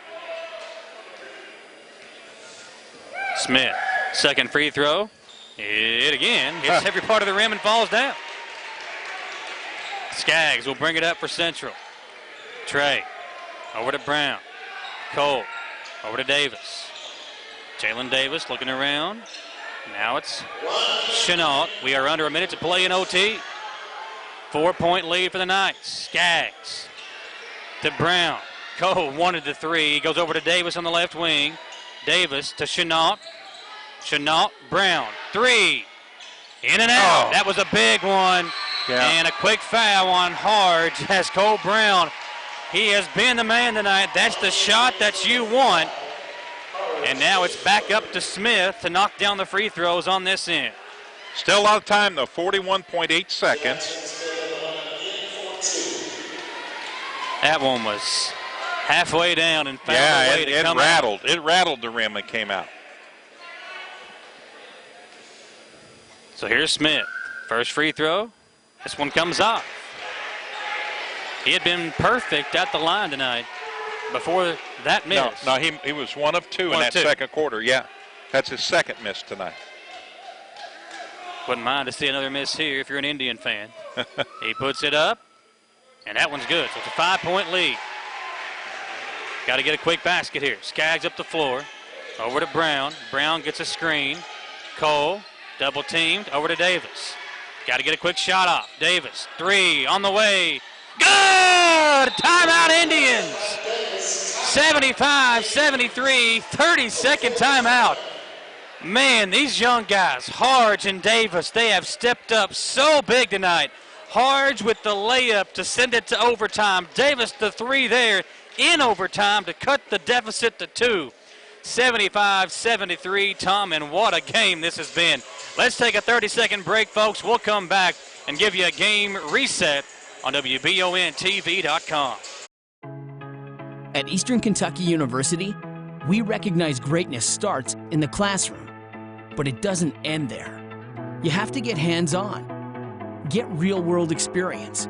Smith, second free throw. It again hits every part of the rim and falls down. Skaggs will bring it up for Central. Trey, over to Brown. Cole, over to Davis. Jalen Davis looking around. Now it's Chenault. We are under a minute to play in OT. 4-point lead for the Knights. Skaggs to Brown. Cole wanted the three. He goes over to Davis on the left wing. Davis to Chenault. Chenault, Brown. Three. In and out. That was a big one. Yeah. And a quick foul on Harge as Cole Brown. He has been the man tonight. That's the shot that you want. And now it's back up to Smith to knock down the free throws on this end. Still a lot of time, though. 41.8 seconds. That one was halfway down and found a way to come rattled. out. It rattled the rim and came out. So here's Smith. First free throw. This one comes off. He had been perfect at the line tonight before that miss. No, he was 1 of 2 in that second quarter. Yeah, that's his second miss tonight. Wouldn't mind to see another miss here if you're an Indian fan. He puts it up, and that one's good. So it's a 5-point lead. Got to get a quick basket here. Skaggs up the floor. Over to Brown. Brown gets a screen. Cole, double teamed. Over to Davis. Got to get a quick shot off. Davis, three on the way. Good! Timeout Indians. 75-73, 30-second timeout. Man, these young guys, Harge and Davis, they have stepped up so big tonight. Harge with the layup to send it to overtime. Davis the three there in overtime to cut the deficit to 2. 75-73, Tom, and what a game this has been. Let's take a 30-second break, folks. We'll come back and give you a game reset on WBONTV.com. At Eastern Kentucky University, we recognize greatness starts in the classroom, but it doesn't end there. You have to get hands-on, get real-world experience,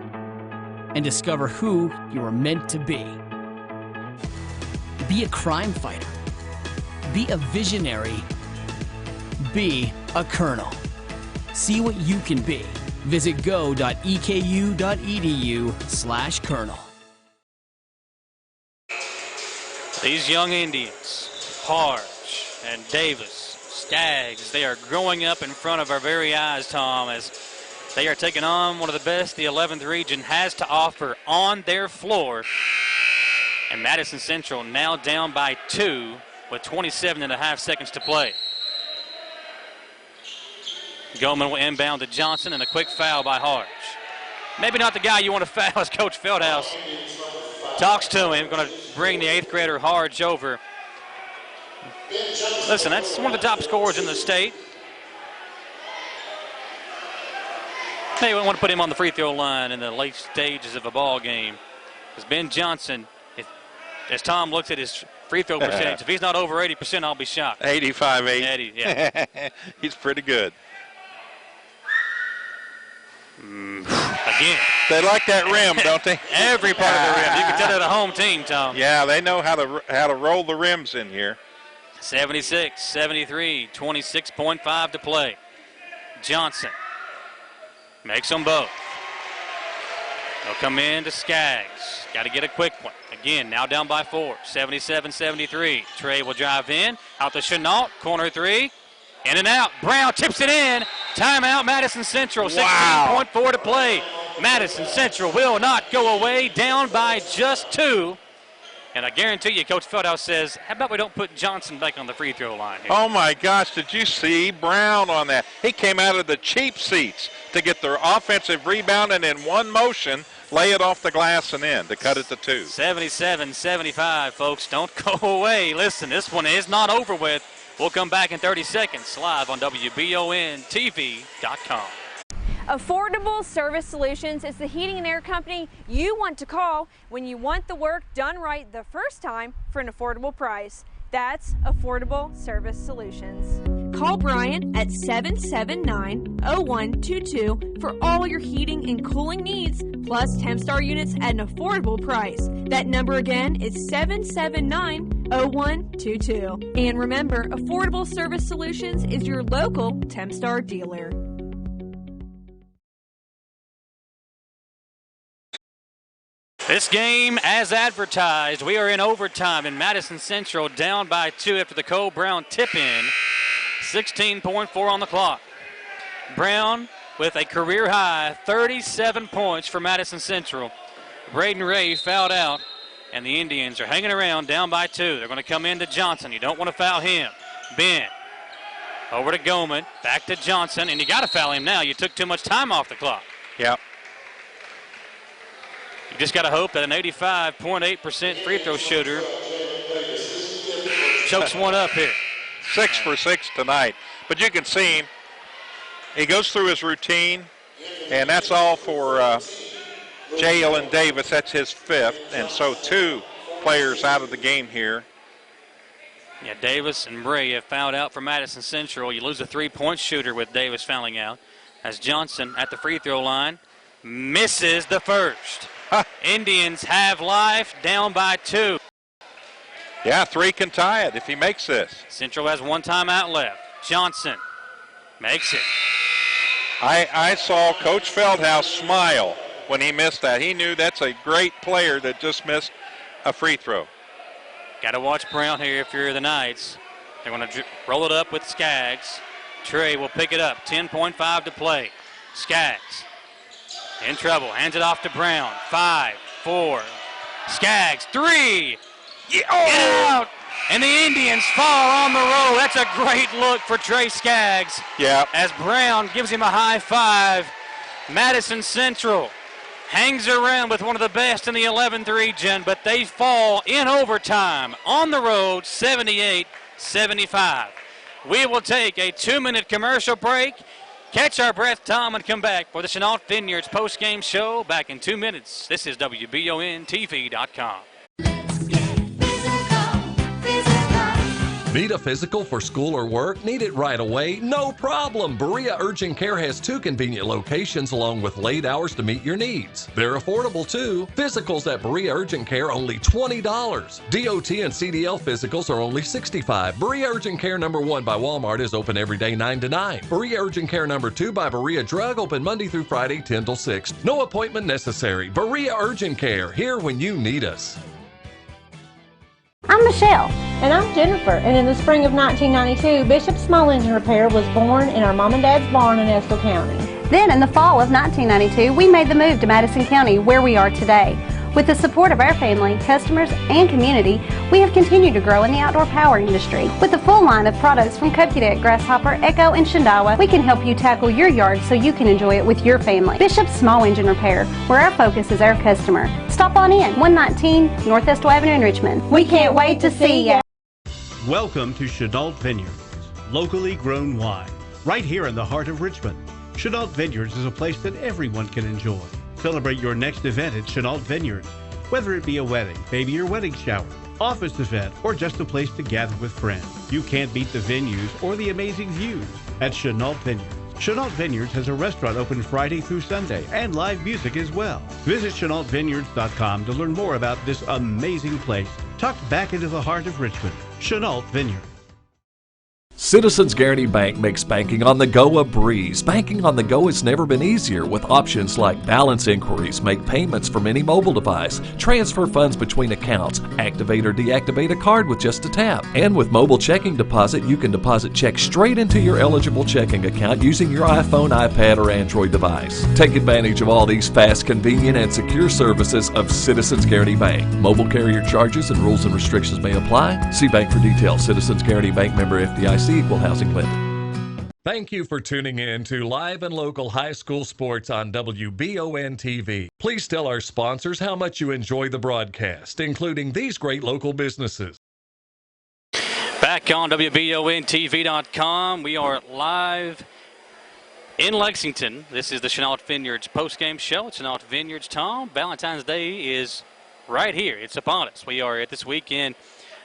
and discover who you are meant to be. Be a crime fighter. Be a visionary. Be a colonel. See what you can be Visit go.eku.edu/Colonel. These young Indians, Harge and Davis, Skaggs, they are growing up in front of our very eyes, Tom, as they are taking on one of the best the 11th region has to offer on their floor. And Madison Central now down by 2 with 27.5 seconds to play. Goldman will inbound to Johnson, and a quick foul by Harge. Maybe not the guy you want to foul as Coach Feldhouse talks to him. Going to bring the 8th grader Harge over. Listen, that's one of the top scorers in the state. Hey, we want to put him on the free throw line in the late stages of a ball game. Because Ben Johnson, as Tom looks at his free throw percentage, if he's not over 80%, I'll be shocked. 85-8. 80, yeah. He's pretty good. Again. They like that rim, don't they? Every part of the rim. You can tell they're the home team, Tom. Yeah, they know how to roll the rims in here. 76-73, 26.5 to play. Johnson makes them both. They'll come in to Skaggs. Got to get a quick one. Again, now down by 4, 77-73. Trey will drive in, out to Chenault, corner 3. In and out. Brown tips it in. Timeout, Madison Central. 16.4 to play. Madison Central will not go away. Down by just 2. And I guarantee you, Coach Feldhouse says, how about we don't put Johnson back on the free throw line here? Oh, my gosh, did you see Brown on that? He came out of the cheap seats to get the offensive rebound and in one motion, lay it off the glass and in to cut it to 2. 77-75, folks. Don't go away. Listen, this one is not over with. We'll come back in 30 seconds live on WBONTV.com. Affordable Service Solutions is the heating and air company you want to call when you want the work done right the first time for an affordable price. That's Affordable Service Solutions. Call Brian at 779-0122 for all your heating and cooling needs, plus Tempstar units at an affordable price. That number again is 779-0122. And remember, Affordable Service Solutions is your local Tempstar dealer. This game, as advertised, we are in overtime, and Madison Central down by 2 after the Cole Brown tip-in. 16.4 on the clock. Brown with a career-high 37 points for Madison Central. Braden Ray fouled out, and the Indians are hanging around down by 2. They're going to come into Johnson. You don't want to foul him. Ben over to Goldman, back to Johnson, and you got to foul him now. You took too much time off the clock. Yep. You just got to hope that an 85.8% free throw shooter chokes one up here. 6 for 6 tonight. But you can see him. He goes through his routine, and that's all for Jalen Davis. That's his 5th, and so 2 players out of the game here. Yeah, Davis and Bray have fouled out for Madison Central. You lose a 3-point shooter with Davis fouling out. As Johnson at the free throw line misses the first. Indians have life, down by 2. Yeah, 3 can tie it if he makes this. Central has 1 timeout left. Johnson makes it. I saw Coach Feldhouse smile when he missed that. He knew that's a great player that just missed a free throw. Got to watch Brown here if you're the Knights. They're going to roll it up with Skaggs. Trey will pick it up. 10.5 to play. Skaggs in trouble. Hands it off to Brown. 5, 4. Skaggs, 3. Get out. And the Indians fall on the roll. That's a great look for Trey Skaggs. Yeah. As Brown gives him a high 5. Madison Central hangs around with one of the best in the 11th region, but they fall in overtime on the road, 78-75. We will take a 2-minute commercial break, catch our breath, Tom, and come back for the Chenault Vineyards postgame show back in 2 minutes. This is WBONTV.com. Need a physical for school or work? Need it right away? No problem. Berea Urgent Care has 2 convenient locations along with late hours to meet your needs. They're affordable too. Physicals at Berea Urgent Care only $20. DOT and CDL physicals are only $65. Berea Urgent Care number 1 by Walmart is open every day 9 to 9. Berea Urgent Care number 2 by Berea Drug open Monday through Friday 10 till 6. No appointment necessary. Berea Urgent Care, here when you need us. I'm Michelle. And I'm Jennifer. And in the spring of 1992, Bishop Small Engine Repair was born in our mom and dad's barn in Estill County. Then, in the fall of 1992, we made the move to Madison County, where we are today. With the support of our family, customers, and community, we have continued to grow in the outdoor power industry. With a full line of products from Cupcake Deck, Grasshopper, Echo, and Shindawa, we can help you tackle your yard so you can enjoy it with your family. Bishop Small Engine Repair, where our focus is our customer. Stop on in, 119 North Estill Avenue in Richmond. We can't wait to see you. Welcome to Chenault Vineyards, locally grown wine, right here in the heart of Richmond. Chenault Vineyards is a place that everyone can enjoy. Celebrate your next event at Chenault Vineyards, whether it be a wedding, baby or wedding shower, office event, or just a place to gather with friends. You can't beat the venues or the amazing views at Chenault Vineyards. Chenault Vineyards has a restaurant open Friday through Sunday and live music as well. Visit ChenaultVineyards.com to learn more about this amazing place tucked back into the heart of Richmond. Chenault Vineyards. Citizens Guaranty Bank makes banking on the go a breeze. Banking on the go has never been easier with options like balance inquiries, make payments from any mobile device, transfer funds between accounts, activate or deactivate a card with just a tap. And with mobile checking deposit, you can deposit checks straight into your eligible checking account using your iPhone, iPad, or Android device. Take advantage of all these fast, convenient, and secure services of Citizens Guaranty Bank. Mobile carrier charges and rules and restrictions may apply. See bank for details. Citizens Guaranty Bank, member FDIC. Equal housing lender. Thank you for tuning in to live and local high school sports on WBON TV. Please tell our sponsors how much you enjoy the broadcast, including these great local businesses. Back on WBONTV.com, we are live in Lexington. This is the Chenault Vineyards postgame show. It's Chenault Vineyards. Tom, Valentine's Day is right here. It's upon us. We are at this weekend.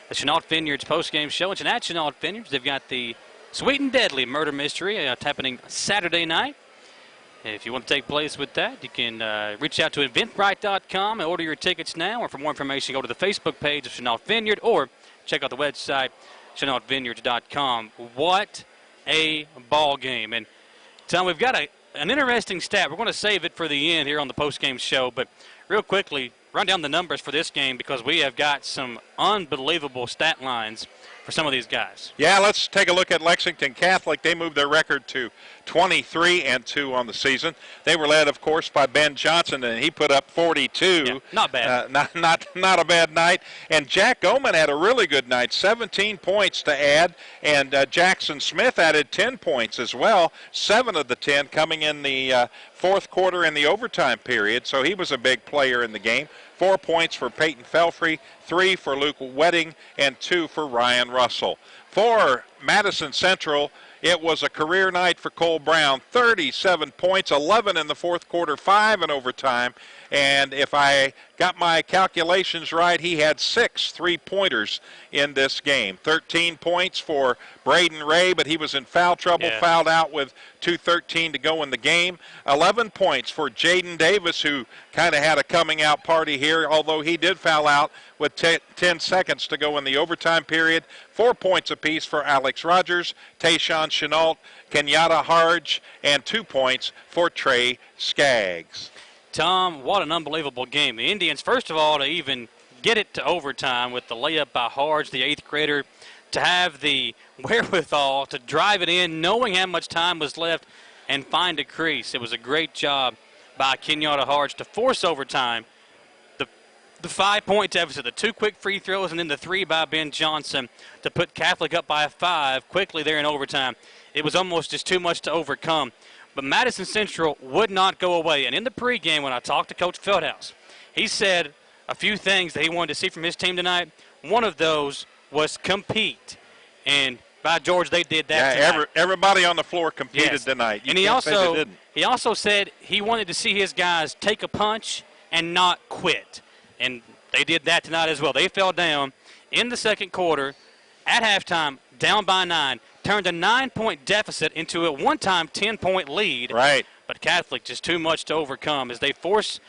The Chenault Vineyards postgame show. And at Chenault Vineyards, they've got the Sweet and Deadly Murder Mystery happening Saturday night. If you want to take place with that, you can reach out to eventbrite.com and order your tickets now. Or for more information, go to the Facebook page of Chenault Vineyard or check out the website, ChenaultVineyards.com. What a ball game. And Tom, we've got an interesting stat. We're going to save it for the end here on the postgame show. But real quickly, run down the numbers for this game because we have got some unbelievable stat lines for some of these guys. Yeah, let's take a look at Lexington Catholic. They moved their record to 23-2 on the season. They were led, of course, by Ben Johnson, and he put up 42. Yeah, not bad. Not a bad night. And Jack Oman had a really good night, 17 points to add, and Jackson Smith added 10 points as well, 7 of the 10 coming in the fourth quarter in the overtime period, so he was a big player in the game. 4 points for Peyton Felfrey, 3 for Luke Wedding, and 2 for Ryan Russell. For Madison Central, it was a career night for Cole Brown, 37 points, 11 in the fourth quarter, 5 in overtime. And if I got my calculations right, he had 6 3-pointers in this game. 13 points for Braden Ray, but he was in foul trouble, fouled out with 2:13 to go in the game. 11 points for Jaden Davis, who kind of had a coming-out party here, although he did foul out with 10 seconds to go in the overtime period. 4 points apiece for Alex Rogers, Tayshawn Chenault, Kenyatta Harge, and 2 points for Trey Skaggs. Tom, what an unbelievable game. The Indians, first of all, to even get it to overtime with the layup by Harge, the 8th grader, to have the wherewithal to drive it in, knowing how much time was left, and find a crease. It was a great job by Kenyatta Harge to force overtime. The 5-point deficit, the 2 quick free throws, and then the 3 by Ben Johnson to put Catholic up by 5 quickly there in overtime. It was almost just too much to overcome. But Madison Central would not go away. And in the pregame, when I talked to Coach Feldhouse, he said a few things that he wanted to see from his team tonight. One of those was compete. And by George, they did that tonight. Everybody on the floor competed tonight. And he also said he wanted to see his guys take a punch and not quit. And they did that tonight as well. They fell down in the second quarter at halftime, down by 9, turned a 9-point deficit into a one-time 10-point lead. Right. But Catholic just too much to overcome as they force.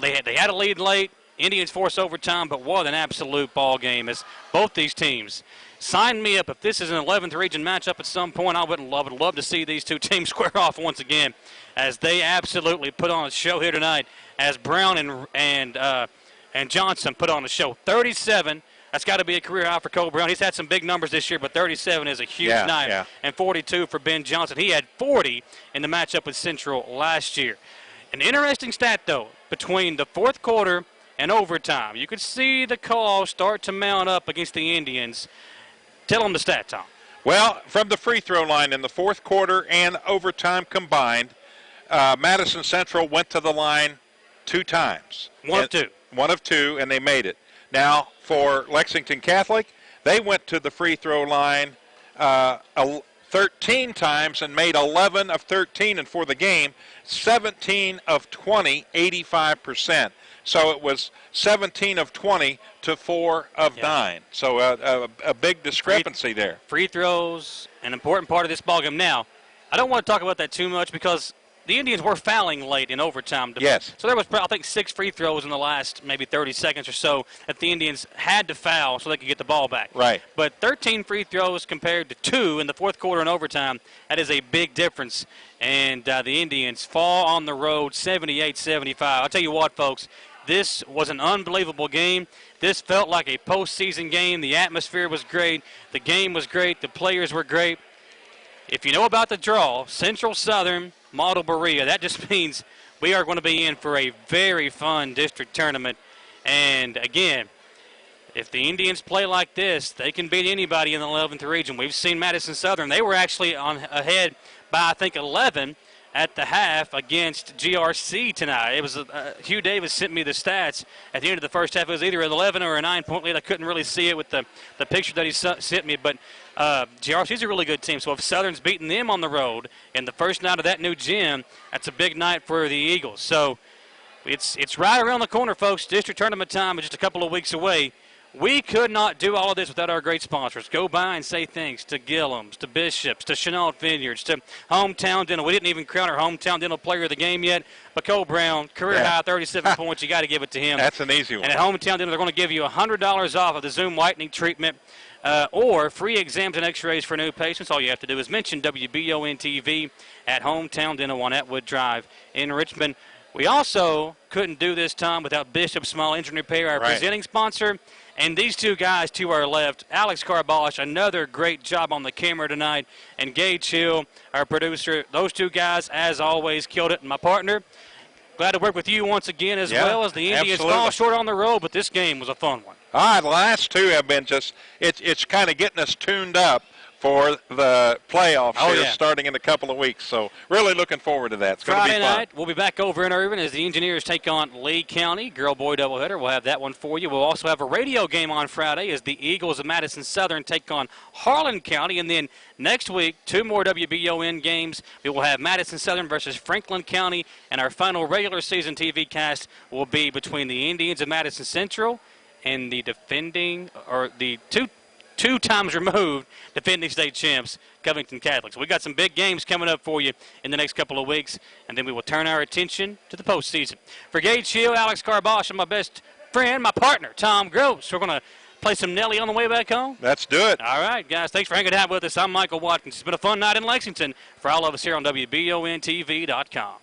They had a lead late. Indians force overtime, but what an absolute ball game as both these teams. Sign me up if this is an 11th region matchup at some point. I would love to see these two teams square off once again as they absolutely put on a show here tonight as Brown and Johnson put on a show. 37. That's got to be a career high for Cole Brown. He's had some big numbers this year, but 37 is a huge night. Yeah. And 42 for Ben Johnson. He had 40 in the matchup with Central last year. An interesting stat, though, between the fourth quarter and overtime. You could see the call start to mount up against the Indians. Tell them the stat, Tom. Well, from the free throw line in the fourth quarter and overtime combined, Madison Central went to the line 2 times. One of two. One of two, and they made it. Now, for Lexington Catholic, they went to the free throw line 13 times and made 11 of 13, and for the game, 17 of 20, 85%. So it was 17 of 20 to 4 of 9. So a big discrepancy there. Free throws, an important part of this ballgame. Now, I don't want to talk about that too much because the Indians were fouling late in overtime. Yes. So there was, I think, 6 free throws in the last maybe 30 seconds or so that the Indians had to foul so they could get the ball back. Right. But 13 free throws compared to 2 in the fourth quarter and overtime, that is a big difference. And the Indians fall on the road 78-75. I'll tell you what, folks, this was an unbelievable game. This felt like a postseason game. The atmosphere was great. The game was great. The players were great. If you know about the draw, Central Southern, Model Berea, that just means we are going to be in for a very fun district tournament. And, again, if the Indians play like this, they can beat anybody in the 11th region. We've seen Madison Southern. They were actually ahead by, I think, 11 at the half against GRC tonight. It was Hugh Davis sent me the stats at the end of the first half. It was either an 11 or a 9-point lead. I couldn't really see it with the picture that he sent me, but GRC's a really good team. So if Southern's beating them on the road in the first night of that new gym, that's a big night for the Eagles. So it's right around the corner, folks. District tournament time is just a couple of weeks away. We could not do all of this without our great sponsors. Go by and say thanks to Gillum's, to Bishop's, to Chenault Vineyards, to Hometown Dental. We didn't even crown our Hometown Dental player of the game yet, but Cole Brown, career high, 37 points. You got to give it to him. That's an easy one. And at Hometown Dental, they're going to give you $100 off of the Zoom whitening treatment or free exams and x-rays for new patients. All you have to do is mention WBON-TV at Hometown Dental on Atwood Drive in Richmond. We also couldn't do this, Tom, without Bishop Small Engine Repair, our presenting sponsor. And these two guys to our left, Alex Carbosh, another great job on the camera tonight, and Gage Hill, our producer. Those two guys, as always, killed it. And my partner, glad to work with you once again, as well as the Indians fall short on the road, but this game was a fun one. All right, the last two have been just, it's kind of getting us tuned up for the playoffs starting in a couple of weeks. So really looking forward to that. It's going to be fun. Friday night, we'll be back over in Irvin as the Engineers take on Lee County. Girl-boy doubleheader. We'll have that one for you. We'll also have a radio game on Friday as the Eagles of Madison Southern take on Harlan County. And then next week, 2 more WBON games. We will have Madison Southern versus Franklin County. And our final regular season TV cast will be between the Indians of Madison Central and the defending, or the two times removed defending state champs, Covington Catholic. So we got some big games coming up for you in the next couple of weeks, and then we will turn our attention to the postseason. For Gage Hill, Alex Carbosh, and my best friend, my partner, Tom Gross. We're going to play some Nelly on the way back home. Let's do it. All right, guys, thanks for hanging out with us. I'm Michael Watkins. It's been a fun night in Lexington for all of us here on WBONTV.com.